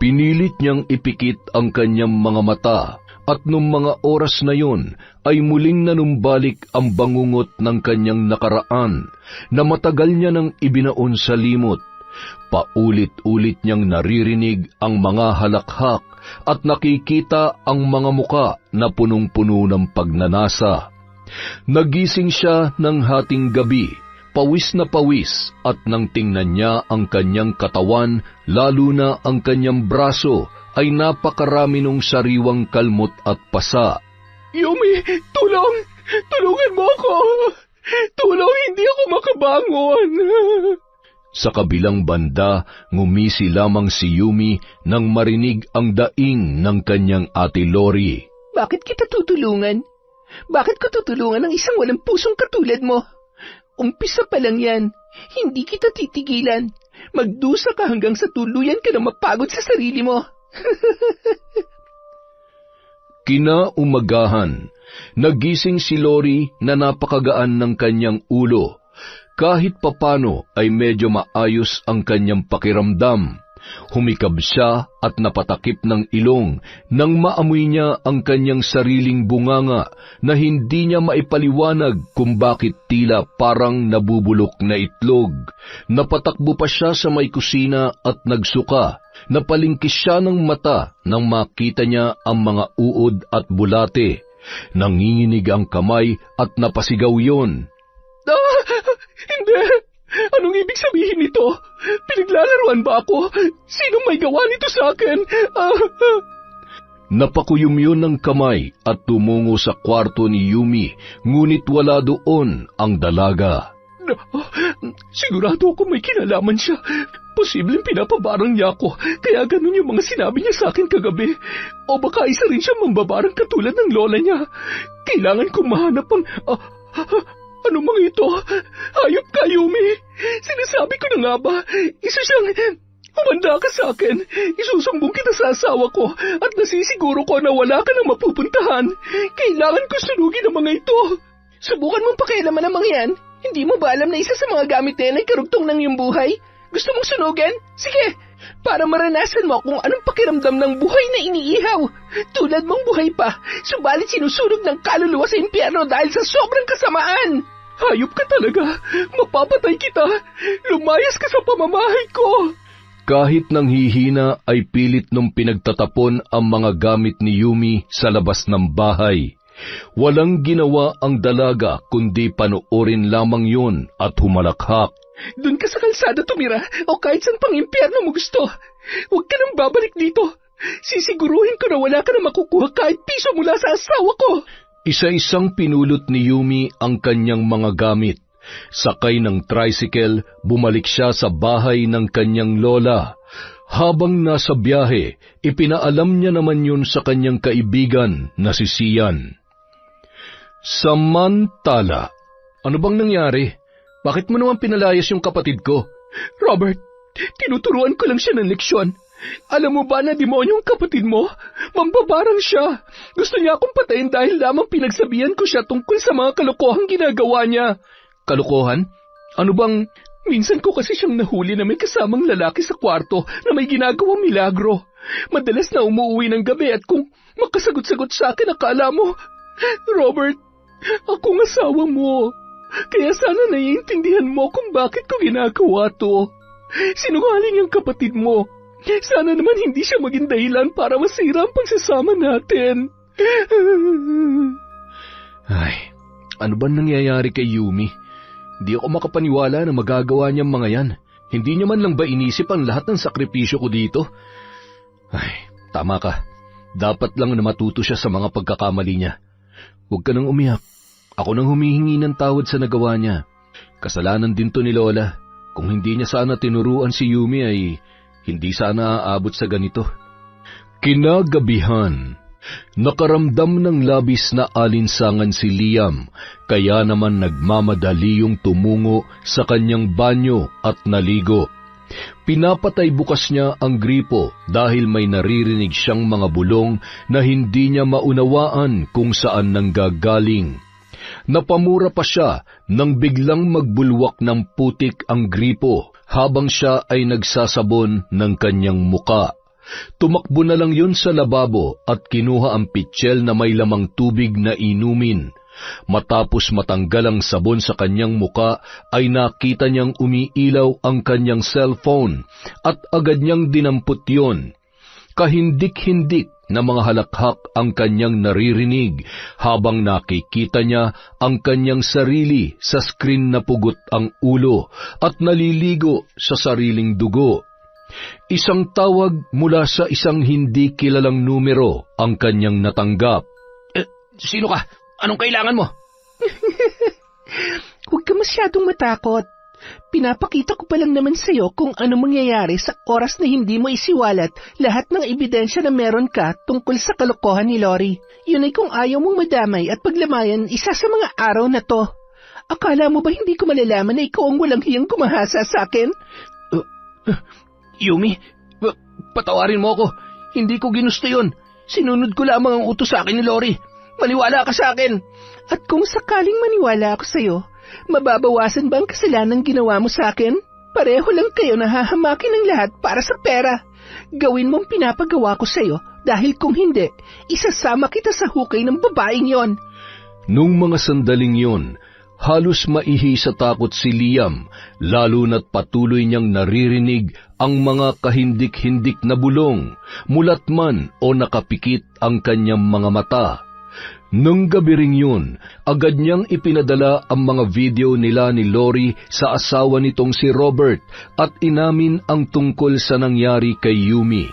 Pinilit niyang ipikit ang kanyang mga mata at nung mga oras na yon ay muling nanumbalik ang bangungot ng kanyang nakaraan na matagal niya nang ibinaon sa limot. Paulit-ulit niyang naririnig ang mga halakhak at nakikita ang mga muka na punong-puno ng pagnanasa. Nagising siya ng hating gabi, pawis na pawis at nang tingnan niya ang kanyang katawan, lalo na ang kanyang braso, ay napakarami nung sariwang kalmot at pasa. Yumi, tulong! Tulungan mo ako! Tulong, hindi ako makabangon! Sa kabilang banda, ngumisi lamang si Yumi nang marinig ang daing ng kanyang ate Lori. Bakit kita tutulungan? Bakit ko tutulungan ang isang walang pusong katulad mo? Umpisa pa lang yan. Hindi kita titigilan. Magdusa ka hanggang sa tuluyan ka na mapagod sa sarili mo. Kinaumagahan, nagising si Lori na napakagaan ng kanyang ulo. Kahit papano ay medyo maayos ang kanyang pakiramdam. Humikab siya at napatakip ng ilong nang maamoy niya ang kanyang sariling bunganga na hindi niya maipaliwanag kung bakit tila parang nabubulok na itlog. Napatakbo pa siya sa may kusina at nagsuka. Napalingkis siya ng mata nang makita niya ang mga uod at bulate. Nanginginig ang kamay at napasigaw yon. Hindi! Anong ibig sabihin nito? Pinaglalaruan ba ako? Sinong may gawa nito sa akin? Napakuyom yun ng kamay at tumungo sa kwarto ni Yumi, ngunit wala doon ang dalaga. Sigurado ako may kinalaman siya. Posibleng pinapabarang niya ako, kaya ganun yung mga sinabi niya sa akin kagabi. O baka isa rin siya mambabarang katulad ng lola niya. Kailangan kong mahanap ang... Ano mga ito? Hayop ka, Yumi! Sinasabi ko na nga ba, isa siyang... Humanda ka sa akin. Isusumbong kita sa asawa ko at nasisiguro ko na wala ka nang mapupuntahan. Kailangan ko sunugin ang mga ito. Subukan mong pakialaman ang mga yan. Hindi mo ba alam na isa sa mga gamit na yan ay karugtong ng iyong buhay? Gusto mong sunugin? Sige, para maranasan mo kung anong pakiramdam ng buhay na iniihaw. Tulad mong buhay pa, subalit sinusunog ng kaluluwa sa impyerno dahil sa sobrang kasamaan. Hayop ka talaga. Mapapatay kita. Lumayas ka sa pamamahay ko. Kahit nang hihina ay pilit nung pinagtatapon ang mga gamit ni Yumi sa labas ng bahay. Walang ginawa ang dalaga kundi panoorin lamang yun at humalakhak. Doon ka sa kalsada tumira o kahit saan pang impyerno mo gusto. Huwag ka nang babalik dito. Sisiguruhin ko na wala ka na makukuha kahit piso mula sa asawa ko. Isa-isang pinulot ni Yumi ang kanyang mga gamit. Sakay ng tricycle, bumalik siya sa bahay ng kanyang lola. Habang nasa biyahe, ipinaalam niya naman yun sa kanyang kaibigan na si Sian. Samantala, ano bang nangyari? Bakit mo naman pinalayas yung kapatid ko? Robert, tinuturuan ko lang siya ng leksyon. Alam mo ba na demonyong kapatid mo? Mambabarang siya. Gusto niya akong patayin dahil lamang pinagsabihan ko siya tungkol sa mga kalokohang ginagawa niya. Kalokohan? Ano bang... Minsan ko kasi siyang nahuli na may kasamang lalaki sa kwarto na may ginagawang milagro. Madalas na umuwi ng gabi at kung makasagot-sagot sa akin, akala mo, Robert, akong asawa mo. Kaya sana naiintindihan mo kung bakit ko ginagawa to. Sinungaling ang kapatid mo. Sana naman hindi siya maging dahilan para masira ang pagsasama natin. Ay, ano ba nangyayari kay Yumi? Di ako makapaniwala na magagawa niyang mga yan. Hindi niya man lang ba inisip ang lahat ng sakripisyo ko dito? Ay, tama ka. Dapat lang na matuto siya sa mga pagkakamali niya. Huwag ka nang umiyak. Ako nang humihingi ng tawad sa nagawa niya. Kasalanan din to ni Lola. Kung hindi niya sana tinuruan si Yumi ay hindi sana aabot sa ganito. Kinagabihan, nakaramdam ng labis na alinsangan si Liam, kaya naman nagmamadali yung tumungo sa kanyang banyo at naligo. Pinapatay bukas niya ang gripo dahil may naririnig siyang mga bulong na hindi niya maunawaan kung saan nanggagaling. Napamura pa siya nang biglang magbulwak ng putik ang gripo habang siya ay nagsasabon ng kanyang muka. Tumakbo na lang yun sa lababo at kinuha ang pitsyel na may lamang tubig na inumin. Matapos matanggal ang sabon sa kanyang muka, ay nakita niyang umiilaw ang kanyang cellphone at agad niyang dinampot yun. Kahindik-hindik na mga halakhak ang kanyang naririnig habang nakikita niya ang kanyang sarili sa screen na pugot ang ulo at naliligo sa sariling dugo. Isang tawag mula sa isang hindi kilalang numero ang kanyang natanggap. Sino ka? Anong kailangan mo? Huwag ka masyadong matakot. Pinapakita ko pa lang naman sa'yo kung ano mangyayari sa oras na hindi mo isiwalat lahat ng ebidensya na meron ka tungkol sa kalokohan ni Lori. Yun ay kung ayaw mong madamay at paglamayan isa sa mga araw na to. Akala mo ba hindi ko malalaman na ikaw ang walang hiyang kumahasa sa akin? Yumi, patawarin mo ako. Hindi ko ginusto yun. Sinunod ko lamang ang utos sa akin ni Lori. Maniwala ka sa akin. At kung sakaling maniwala ako sa'yo, mababawasan ba ang kasalanang ginawa mo sa akin? Pareho lang kayo na hahamakin ng lahat para sa pera. Gawin mong pinapagawa ko sa'yo dahil kung hindi, isasama kita sa hukay ng babaeng yon. Nung mga sandaling yon, halos maihi sa takot si Liam, lalo na't patuloy niyang naririnig ang mga kahindik-hindik na bulong, mulat man o nakapikit ang kanyang mga mata. Nung gabi ring yun, agad niyang ipinadala ang mga video nila ni Lori sa asawa nitong si Robert at inamin ang tungkol sa nangyari kay Yumi.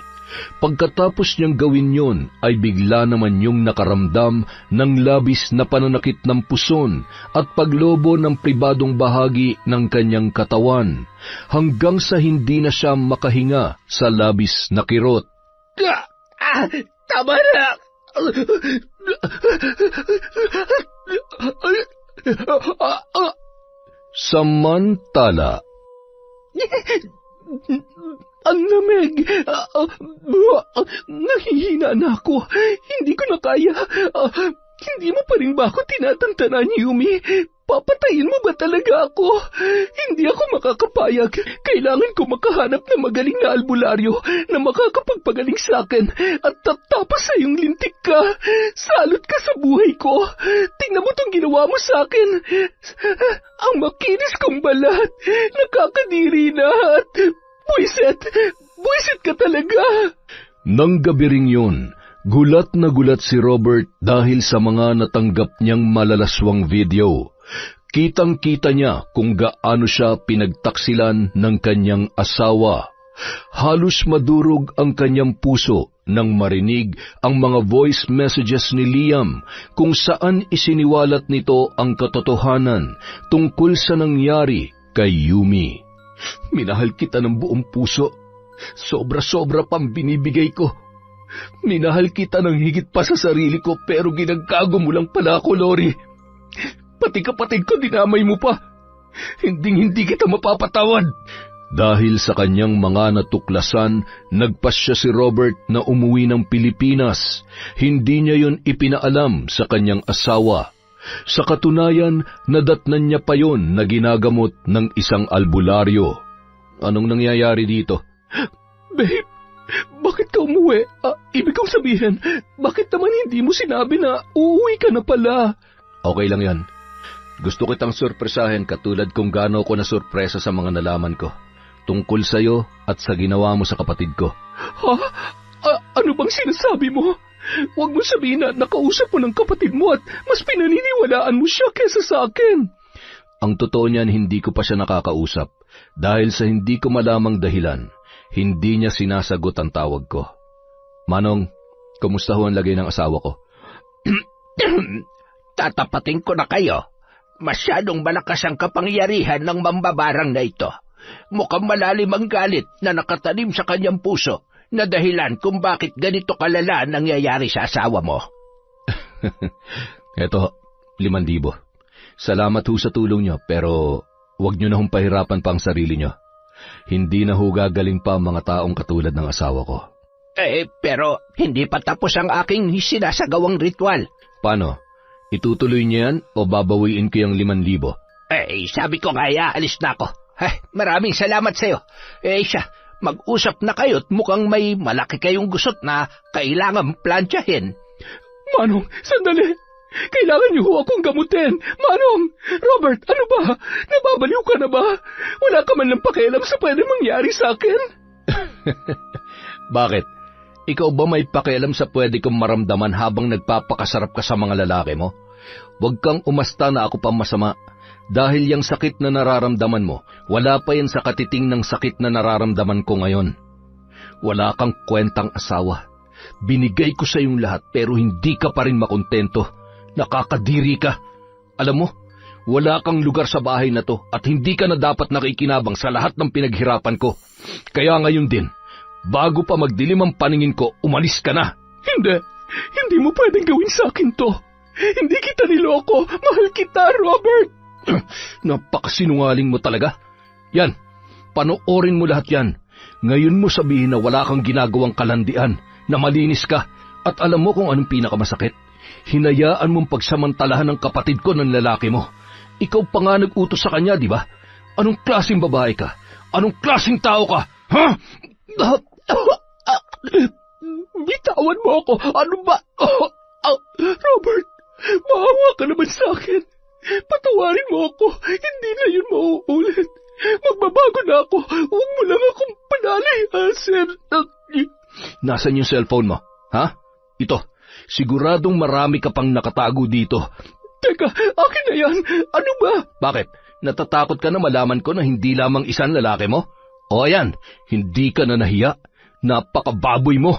Pagkatapos niyang gawin yon, ay bigla naman yung nakaramdam ng labis na pananakit ng puson at paglobo ng pribadong bahagi ng kanyang katawan, hanggang sa hindi na siya makahinga sa labis na kirot. Tama na! Samantala, ang lamig! Nahihina na ako. Hindi ko na kaya. Hindi mo pa rin ba ako tinatantanan, Yumi? Papatayin mo ba talaga ako? Hindi ako makakapayag. Kailangan ko makahanap ng magaling na albularyo na makakapagpagaling sa akin at tatapos sa iyong lintik ka. Salot ka sa buhay ko. Tingnan mo itong ginawa mo sa akin. Ang makinis kong balat. Nakakadiri na at buwisit ka talaga. nang gabi ring yun, gulat na gulat si Robert dahil sa mga natanggap niyang malalaswang video. Kitang-kita niya kung gaano siya pinagtaksilan ng kanyang asawa. Halos madurog ang kanyang puso nang marinig ang mga voice messages ni Liam kung saan isiniwalat nito ang katotohanan tungkol sa nangyari kay Yumi. Minahal kita ng buong puso. Sobra-sobra pang binibigay ko. Minahal kita ng higit pa sa sarili ko pero ginagago mo lang pala ako, Lori. Pati kapatid ko dinamay mo pa. Hindi kita mapapatawad. Dahil sa kanyang mga natuklasan, nagpasya si Robert na umuwi ng Pilipinas. Hindi niya yon ipinaalam sa kanyang asawa. Sa katunayan, nadatnan niya pa yon na ginagamot ng isang albularyo. Anong nangyayari dito? Babe, bakit ka umuwi? Ibig kong sabihin, bakit naman hindi mo sinabi na uuwi ka na pala? Okay lang yan. Gusto kitang surpresahin katulad kung gaano ko na surpresa sa mga nalaman ko. Tungkol sa'yo at sa ginawa mo sa kapatid ko. Ha? Ano bang sinasabi mo? Huwag mo sabihin na nakausap mo ng kapatid mo at mas pinaniniwalaan mo siya kesa sa akin. Ang totoo niyan, hindi ko pa siya nakakausap. Dahil sa hindi ko malamang dahilan, hindi niya sinasagot ang tawag ko. Manong, kumusta ho ang lagay ng asawa ko? Tatapatin ko na kayo. Masyadong malakas ang kapangyarihan ng mambabarang na ito. Mukhang malalim ang galit na nakatanim sa kanyang puso na dahilan kung bakit ganito kalala nangyayari sa asawa mo. Eto, 5,000. Salamat ho sa tulong niyo, pero huwag niyo na hong pahirapan pa ang sarili niyo. Hindi na ho gagaling pa ang mga taong katulad ng asawa ko. Pero hindi pa tapos ang aking sinasagawang ritual. Paano? Itutuloy niyo yan o babawiin ko yung 5,000? Sabi ko nga, alis na ako. Maraming salamat sa'yo. Siya, mag-usap na kayo't mukhang may malaki kayong gusot na kailangan plantsahin. Manong, sandali. Kailangan niyo ho akong gamutin. Manong, Robert, ano ba? Nababaliw ka na ba? Wala ka man lang pakialam sa pwede mangyari sa akin? Bakit? Ikaw ba may pakialam sa pwede kong maramdaman habang nagpapakasarap ka sa mga lalaki mo? Huwag kang umasta na ako pa masama. Dahil yung sakit na nararamdaman mo, wala pa yan sa katiting ng sakit na nararamdaman ko ngayon. Wala kang kwentang asawa. Binigay ko sa iyong lahat pero hindi ka pa rin makontento. Nakakadiri ka. Alam mo, wala kang lugar sa bahay na to at hindi ka na dapat nakikinabang sa lahat ng pinaghirapan ko. Kaya ngayon din, bago pa magdilim ang paningin ko, umalis ka na. Hindi mo pwedeng gawin sa akin to. Hindi kita niloko. Mahal kita, Robert. Napakasinungaling mo talaga. Yan, panoorin mo lahat yan. Ngayon mo sabihin na wala kang ginagawang kalandian, na malinis ka, at alam mo kung anong pinakamasakit? Hinayaan mong pagsamantalahan ng kapatid ko ng lalaki mo. Ikaw pa nga nag-utos sa kanya, di ba? Anong klaseng babae ka? Anong klaseng tao ka? Ha? Bitawan mo ako. Ano ba? Robert, maawa ka naman sa akin. Patawarin mo ako. Hindi na yun mauulit. Magbabago na ako. Huwag mo lang akong panalihasin. Nasaan yung cellphone mo? Ha? Ito. Siguradong marami ka pang nakatago dito. Teka, akin na yan. Ano ba? Bakit? Natatakot ka na malaman ko na hindi lamang isang lalaki mo? O ayan, hindi ka na nahiya. Napakababoy mo.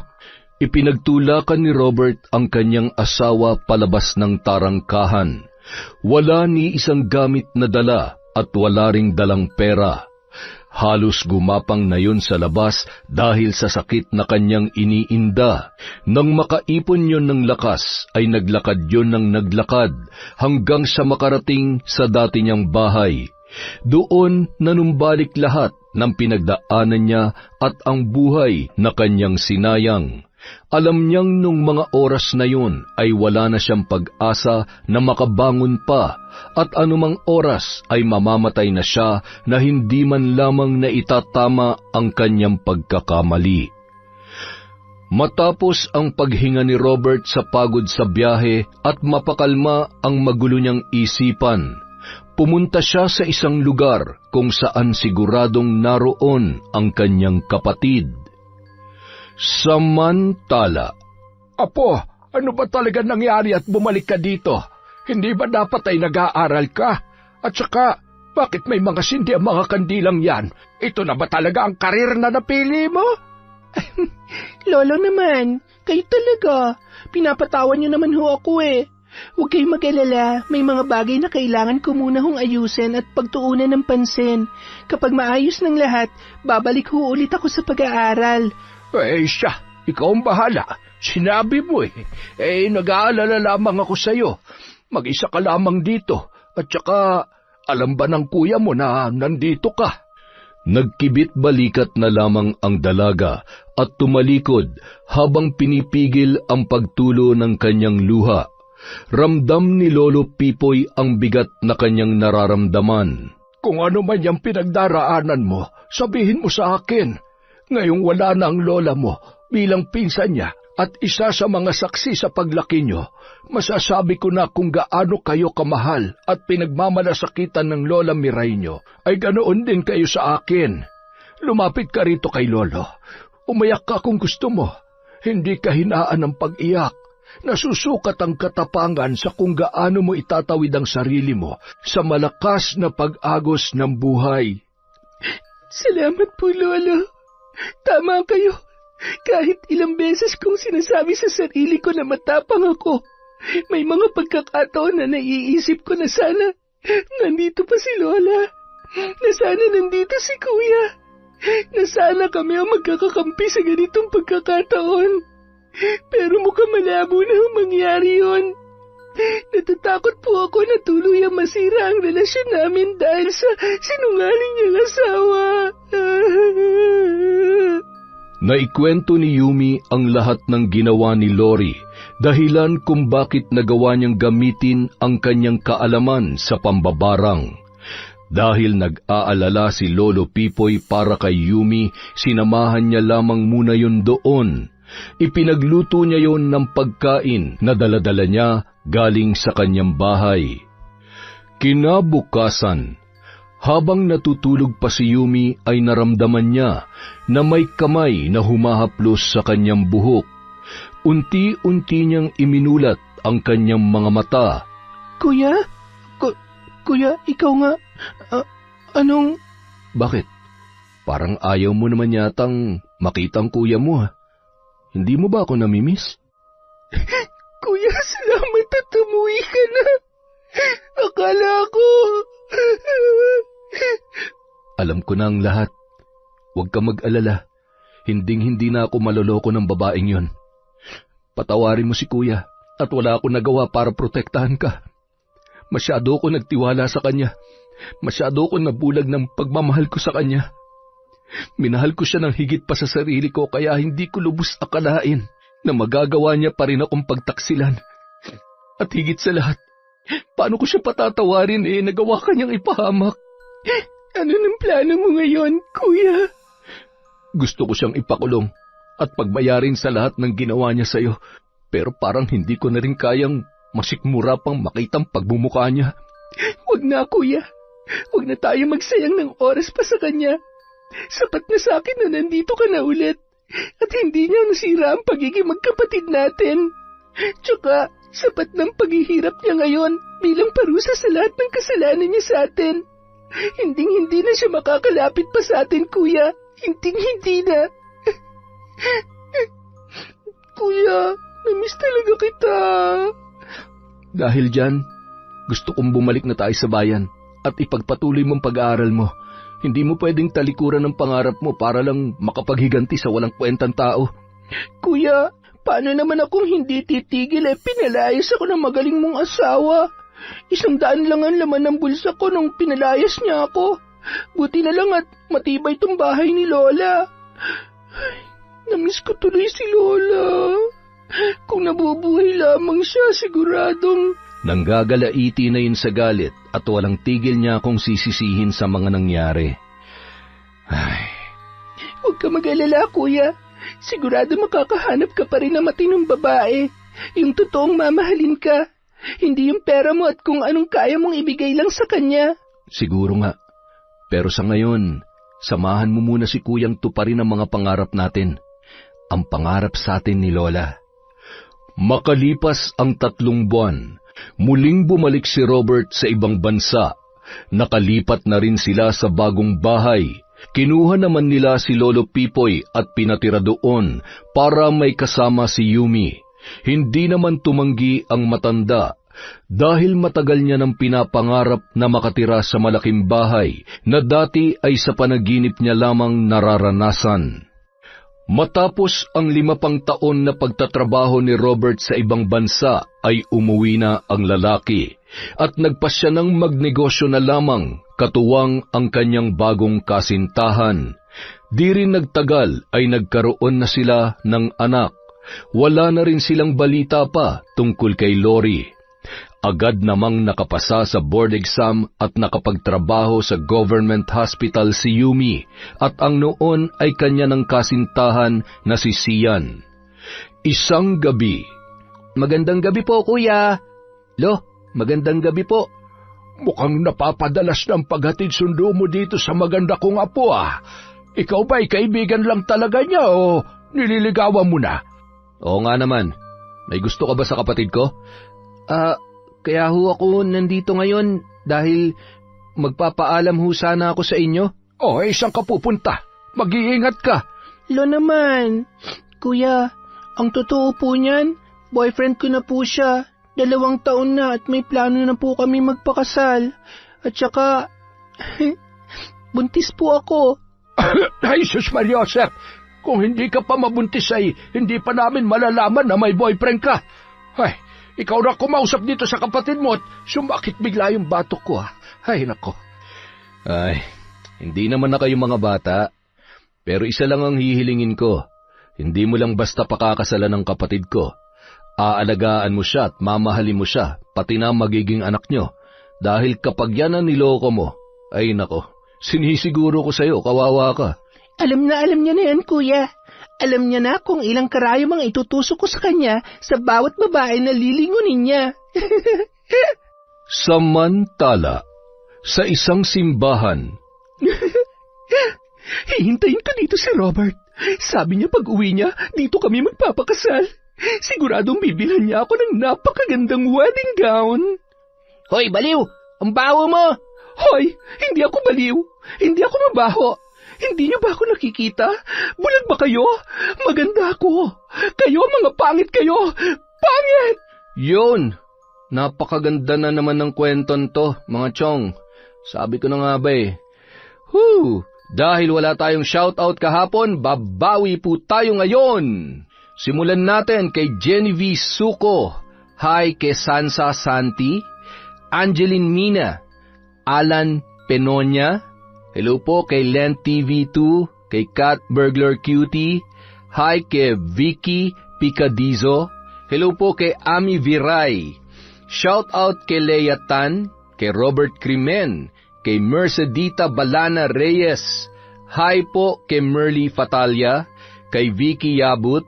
Ipinagtulakan ni Robert ang kanyang asawa palabas ng tarangkahan. Wala ni isang gamit na dala at wala ring dalang pera. Halos gumapang na yun sa labas dahil sa sakit na kanyang iniinda. Nang makaipon yun ng lakas, ay naglakad yun ng naglakad hanggang sa makarating sa dati niyang bahay. Doon nanumbalik lahat ng pinagdaanan niya at ang buhay na kanyang sinayang. Alam niyang nung mga oras na yun ay wala na siyang pag-asa na makabangon pa at anumang oras ay mamamatay na siya na hindi man lamang na itatama ang kanyang pagkakamali. Matapos ang paghinga ni Robert sa pagod sa biyahe at mapakalma ang magulo niyang isipan, pumunta siya sa isang lugar kung saan siguradong naroon ang kanyang kapatid. Samantala, Apo, ano ba talaga nangyari at bumalik ka dito? Hindi ba dapat ay nag-aaral ka? At saka, bakit may mga sindi ang mga kandilang yan? Ito na ba talaga ang karir na napili mo? Lolo naman, kayo talaga. Pinapatawan niyo naman ho ako eh. Huwag kayong mag-alala, may mga bagay na kailangan ko muna hong ayusin at pagtuunan ng pansin. Kapag maayos ng lahat, babalik ho ulit ako sa pag-aaral. Siya, ikaw ang bahala. Sinabi mo nag-aalala lamang ako sa'yo. Mag-isa ka lamang dito. At saka, alam ba ng kuya mo na nandito ka? Nagkibit balikat na lamang ang dalaga at tumalikod habang pinipigil ang pagtulo ng kanyang luha. Ramdam ni Lolo Pipoy ang bigat na kanyang nararamdaman. Kung ano man yung pinagdaraanan mo, sabihin mo sa akin. Ngayong wala na ang lola mo bilang pinsan niya at isa sa mga saksi sa paglaki nyo, masasabi ko na kung gaano kayo kamahal at pinagmamalasakitan ng Lola Miray nyo, ay ganoon din kayo sa akin. Lumapit ka rito kay Lolo. Umayak ka kung gusto mo. Hindi ka hinaan ng pag-iyak. Nasusukat ang katapangan sa kung gaano mo itatawid ang sarili mo sa malakas na pag-agos ng buhay. Salamat po, Lolo. Tama kayo. Kahit ilang beses kong sinasabi sa sarili ko na matapang ako, may mga pagkakataon na naiisip ko na sana nandito pa si Lola, na sana nandito si Kuya, na sana kami ang magkakakampi sa ganitong pagkakataon. Pero mukhang malabo na ang mangyari yun. Natatakot po ako na tuluyang masira ang relasyon namin dahil sa sinungaling niyang asawa. Naikwento ni Yumi ang lahat ng ginawa ni Lori, dahilan kung bakit nagawa niyang gamitin ang kanyang kaalaman sa pambabarang. Dahil nag-aalala si Lolo Pipoy para kay Yumi, sinamahan niya lamang muna yun doon. Ipinagluto niya yon ng pagkain na daladala niya galing sa kanyang bahay. Kinabukasan, habang natutulog pa si Yumi ay naramdaman niya na may kamay na humahaplos sa kanyang buhok. Unti-unti niyang iminulat ang kanyang mga mata. Kuya? Kuya, ikaw nga. Anong... Bakit? Parang ayaw mo naman yatang makita ang kuya mo, ha? Hindi mo ba ako namimiss? Kuya, salamat at umuwi ka na. Akala ko... Alam ko na ang lahat. Huwag ka mag-alala. Hinding-hindi na ako maloloko ng babaeng yon. Patawarin mo si kuya at wala akong nagawa para protektahan ka. Masyado ko nagtiwala sa kanya. Masyado ko nabulag ng pagmamahal ko sa kanya. Minahal ko siya ng higit pa sa sarili ko kaya hindi ko lubos akalain na magagawa niya pa rin akong pagtaksilan. At higit sa lahat, paano ko siya patatawarin nagawa kanyang ipahamak? Ano ng plano mo ngayon, kuya? Gusto ko siyang ipakulong at pagbayarin sa lahat ng ginawa niya sa'yo, pero parang hindi ko na rin kayang masikmura pang makitang pagbumuka niya. Huwag na, kuya. Huwag na tayo magsayang ng oras pa sa kanya. Sapat na sa akin na nandito ka na ulit at hindi niya nasira ang pagiging magkapatid natin. Tsaka, sapat ng paghihirap niya ngayon bilang parusa sa lahat ng kasalanan niya sa atin. Hinding-hindi na siya makakalapit pa sa atin, kuya. Hinding-hindi na. Kuya, namiss talaga kita. Dahil dyan, gusto kong bumalik na tayo sa bayan at ipagpatuloy mong pag-aaral mo. Hindi mo pwedeng talikuran ng pangarap mo para lang makapaghiganti sa walang kwentang tao. Kuya, paano naman akong hindi titigil pinalayas ako ng magaling mong asawa. 100 lang ang laman ng bulsa ko nung pinalayas niya ako. Buti na lang at matibay tong bahay ni Lola. Ay, namiss ko tuloy si Lola. Kung nabubuhay lamang siya, siguradong... Nanggagalaiti na yun sa galit at walang tigil niya akong sisisihin sa mga nangyari. Ay. Huwag ka mag-alala, kuya. Sigurado makakahanap ka pa rin ng matinong babae. Yung totoong mamahalin ka. Hindi yung pera mo at kung anong kaya mong ibigay lang sa kanya. Siguro nga. Pero sa ngayon, samahan mo muna si kuyang tuparin ang mga pangarap natin. Ang pangarap sa atin ni Lola. Makalipas ang 3 buwan, muling bumalik si Robert sa ibang bansa. Nakalipat na rin sila sa bagong bahay. Kinuha naman nila si Lolo Pipoy at pinatira doon para may kasama si Yumi. Hindi naman tumanggi ang matanda dahil matagal niya nang pinapangarap na makatira sa malaking bahay na dati ay sa panaginip niya lamang nararanasan. Matapos ang 5 taon na pagtatrabaho ni Robert sa ibang bansa ay umuwi na ang lalaki at nagpasya ng magnegosyo na lamang katuwang ang kanyang bagong kasintahan. Di rin nagtagal ay nagkaroon na sila ng anak. Wala na rin silang balita pa tungkol kay Lori. Agad namang nakapasa sa board exam at nakapagtrabaho sa government hospital si Yumi at ang noon ay kanya ng kasintahan na si Sian. Isang gabi. Magandang gabi po, kuya. Lo, magandang gabi po. Mukhang napapadalas ng paghatid sundo mo dito sa maganda kong apo ah. Ikaw ba'y kaibigan lang talaga niya o nililigawan mo na? Oo nga naman. May gusto ka ba sa kapatid ko? Kaya ho ako nandito ngayon dahil magpapaalam ho sana ako sa inyo. Saan ka pupunta? Mag-iingat ka. Lo naman. Kuya, ang totoo po niyan, boyfriend ko na po siya. 2 taon na at may plano na po kami magpakasal. At saka, buntis po ako. Ay, sus Mariosep, kung hindi ka pa mabuntis ay hindi pa namin malalaman na may boyfriend ka. Ay, ikaw na kumausap dito sa kapatid mo at sumakit bigla yung batok ko ah. Ay, nako. Ay, hindi naman na kayo mga bata. Pero isa lang ang hihilingin ko. Hindi mo lang basta pakakasalan ng kapatid ko. Aalagaan mo siya at mamahalin mo siya, pati na magiging anak nyo. Dahil kapag yan ang niloko mo, ay nako, sinisiguro ko sa'yo, kawawa ka. Alam niya na yan, kuya. Alam niya na kung ilang karayom ang itutusok ko sa kanya sa bawat babae na lilingunin niya. Samantala, sa isang simbahan. Hihintayin ko dito si Robert. Sabi niya pag uwi niya, dito kami magpapakasal. Siguradong bibilhan niya ako ng napakagandang wedding gown. Hoy, baliw! Ang baho mo! Hoy, hindi ako baliw. Hindi ako mabaho. Hindi niyo ba ako nakikita? Bulag ba kayo? Maganda ako. Kayo, mga pangit kayo. Pangit! Yun! Napakaganda na naman ng kwenton to, mga chong. Sabi ko na nga ba eh. Dahil wala tayong shoutout kahapon, babawi po tayo ngayon. Simulan natin kay Genevieve Suko. Hi kay Sansa Santi, Angeline Mina, Alan Penonia. Hello po kay Len TV2, kay Cat Burglar Cutie. Hi kay Vicky Picadizo. Hello po kay Ami Viray. Shout out kay Leia Tan, kay Robert Crimen, kay Mercedita Balana Reyes. Hi po kay Merly Fatalia, kay Vicky Yabut,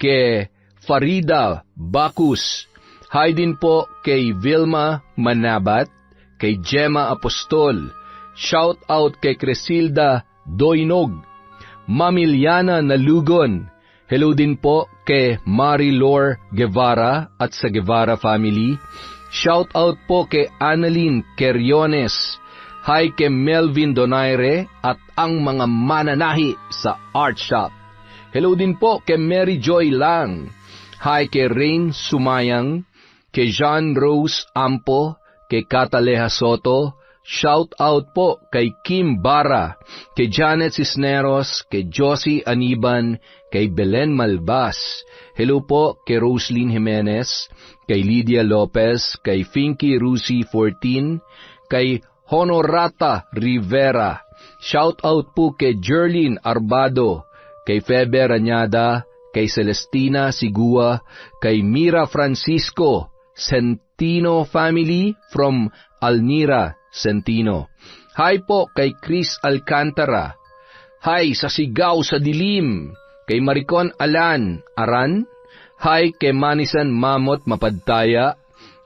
kay Farida Bacus. Hi din po kay Vilma Manabat, kay Gemma Apostol. Shout out kay Cresilda Doinog, Mamiliana Nalugon. Hello din po kay Marilor Guevara at sa Guevara family. Shout out po kay Annalyn Queriones. Hi kay Melvin Donaire at ang mga mananahi sa art shop. Hello din po kay Mary Joy Lang. Hi kay Rain Sumayang, kay Jean Rose Ampo, kay Cataleja Soto. Shout out po kay Kim Bara, kay Janet Cisneros, kay Josie Aniban, kay Belen Malbas. Hello po kay Roslyn Jimenez, kay Lydia Lopez, kay Finky Rusi 14, kay Honorata Rivera. Shout out po kay Jerlyn Arbado, kay Febe Rañada, kay Celestina Sigua, kay Mira Francisco, Centino family from Almira, Centino. Hi po kay Chris Alcantara. Hi sa Sigaw sa Dilim, kay Maricon Alan Aran. Hi kay Manisan Mamot Mapadtaya.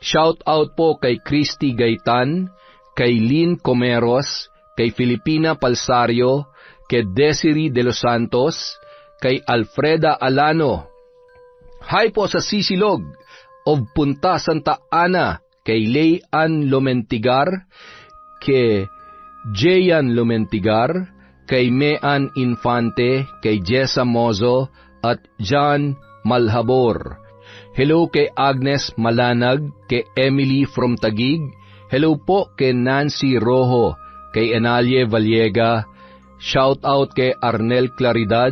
Shout out po kay Christy Gaitan, kay Lynn Comeros, kay Filipina Palsario, kay Desiree de los Santos, kay Alfreda Alano. Hi po sa Sisilog of Punta Santa Ana, kay Leyan Lomentigar, kay Jayan Lomentigar, kay Mean Infante, kay Jessa Mozo, at John Malhabor. Hello kay Agnes Malanag, kay Emily from Taguig. Hello po kay Nancy Rojo, kay Enalie Vallega. Shout out kay Arnel Claridad,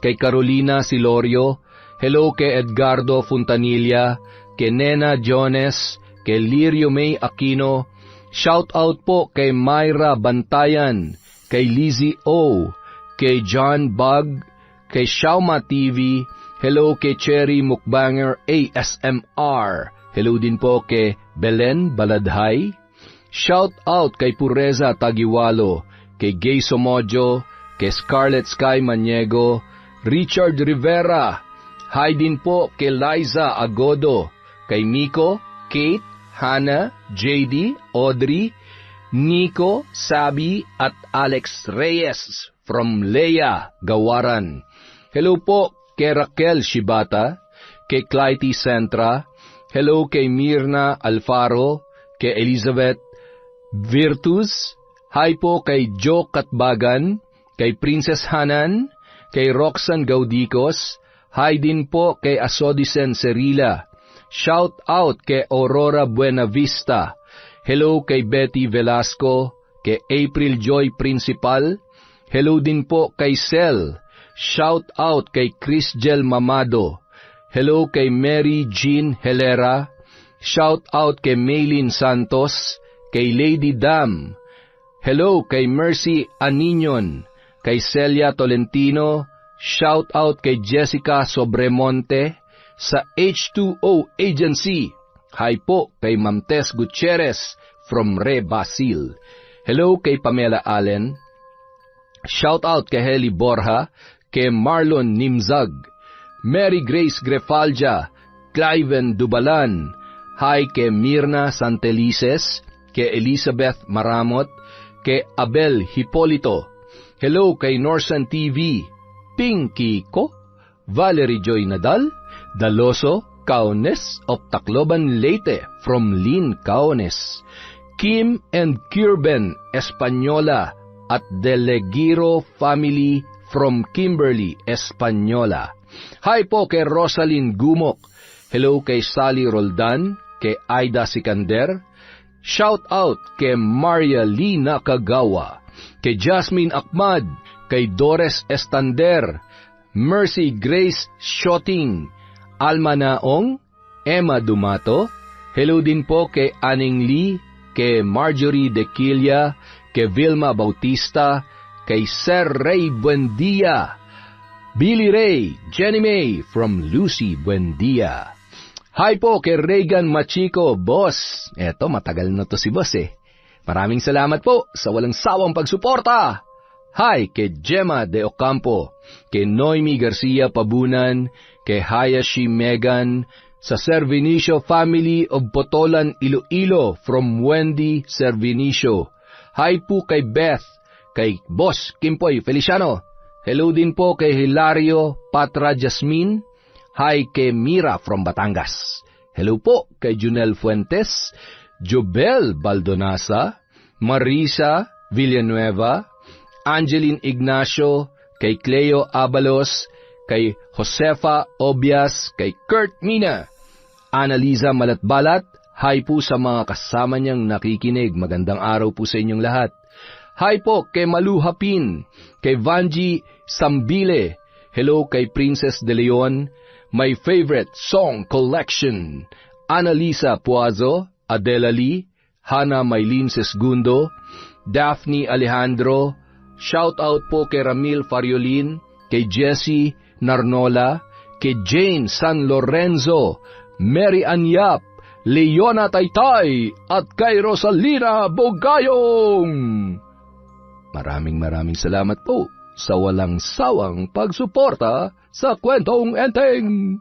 kay Carolina Silorio. Hello kay Edgardo Fontanilla, kay Nena Jones, kay Lirio May Aquino. Shout out po kay Myra Bantayan, kay Lizzie O, kay John Bug, kay Shauma TV, hello kay Cherry Mukbanger ASMR, hello din po kay Belen Baladhay. Shout out kay Pureza Tagiwalo, kay Gay Somojo, kay Scarlet Sky Maniego, Richard Rivera. Hi din po kay Liza Agodo, kay Miko, Kate, Hannah, JD, Audrey, Nico, Sabi, at Alex Reyes from Leia, Gawaran. Hello po kay Raquel Shibata, kay Clytie Centra, hello kay Mirna Alfaro, kay Elizabeth Virtus, hi po kay Joe Katbagan, kay Princess Hanan, kay Roxanne Gaudicos, hi din po kay Asodisen Cerila. Shout out kay Aurora Buenavista, hello kay Betty Velasco, kay April Joy Principal, hello din po kay Cel. Shout out kay Crisgel Mamado, hello kay Mary Jean Helera, shout out kay Maylin Santos, kay Lady Dam, hello kay Mercy Aniñon, kay Celia Tolentino, shout out kay Jessica Sobremonte, sa H2O Agency, hi po kay Ma'am Tess Gutierrez from Re Basil, hello kay Pamela Allen, shout out kay Heli Borja, kay Marlon Nimzag, Mary Grace Grefalja, Cliven Dubalan, hi kay Mirna Santelices, kay Elizabeth Maramot, kay Abel Hipolito, hello kay Norsan TV, Pinky Ko, Valerie Joy Nadal, Daloso Kaunes of Tacloban Leyte from Lynn Kaunes, Kim and Kirben Española at Delegiro family from Kimberly Española. Hi po kay Rosalyn Gumok, hello kay Sally Roldan, kay Aida Sikander, shout out kay Maria Lee Nakagawa, kay Jasmine Akmad, kay Dores Estander, Mercy Grace Shooting, Alma Naong, Emma Dumato, hello din po kay Aning Lee, kay Marjorie Dequilla, kay Vilma Bautista, kay Sir Ray Buendia, Billy Ray, Jenny May from Lucy Buendia. Hi po kay Regan Machiko, boss. Eto, matagal na to si boss eh. Maraming salamat po sa walang sawang pagsuporta. Hi kay Gemma De Ocampo, kay Noemi Garcia Pabunan, kay Hayashi Megan, sa Servinicio family of Potolan, Iloilo from Wendy Servinicio. Hi po kay Beth, kay Boss Kimpoy Feliciano. Hello din po kay Hilario Patra Jasmine. Hi kay Mira from Batangas. Hello po kay Junel Fuentes, Jobel Baldonasa, Marisa Villanueva, Angeline Ignacio, kay Cleo Abalos, kay Josefa Obias, kay Kurt Mina, Annalisa Malatbalat. Hi po sa mga kasama niyang nakikinig. Magandang araw po sa inyong lahat. Hi po kay Malu Hapin, kay Vanji Sambile. Hello kay Princess De Leon, My Favorite Song Collection, Annalisa Puazo, Adela Lee, Hana Maylin Sesgundo, Daphne Alejandro. Shout out po kay Ramil Fariolin, kay Jessie Narnola, kay Jane San Lorenzo, Mary Anyap, Leona Taytay, at kay Rosalina Bogayong. Maraming salamat po sa walang sawang pagsuporta sa Kwentong Enteng.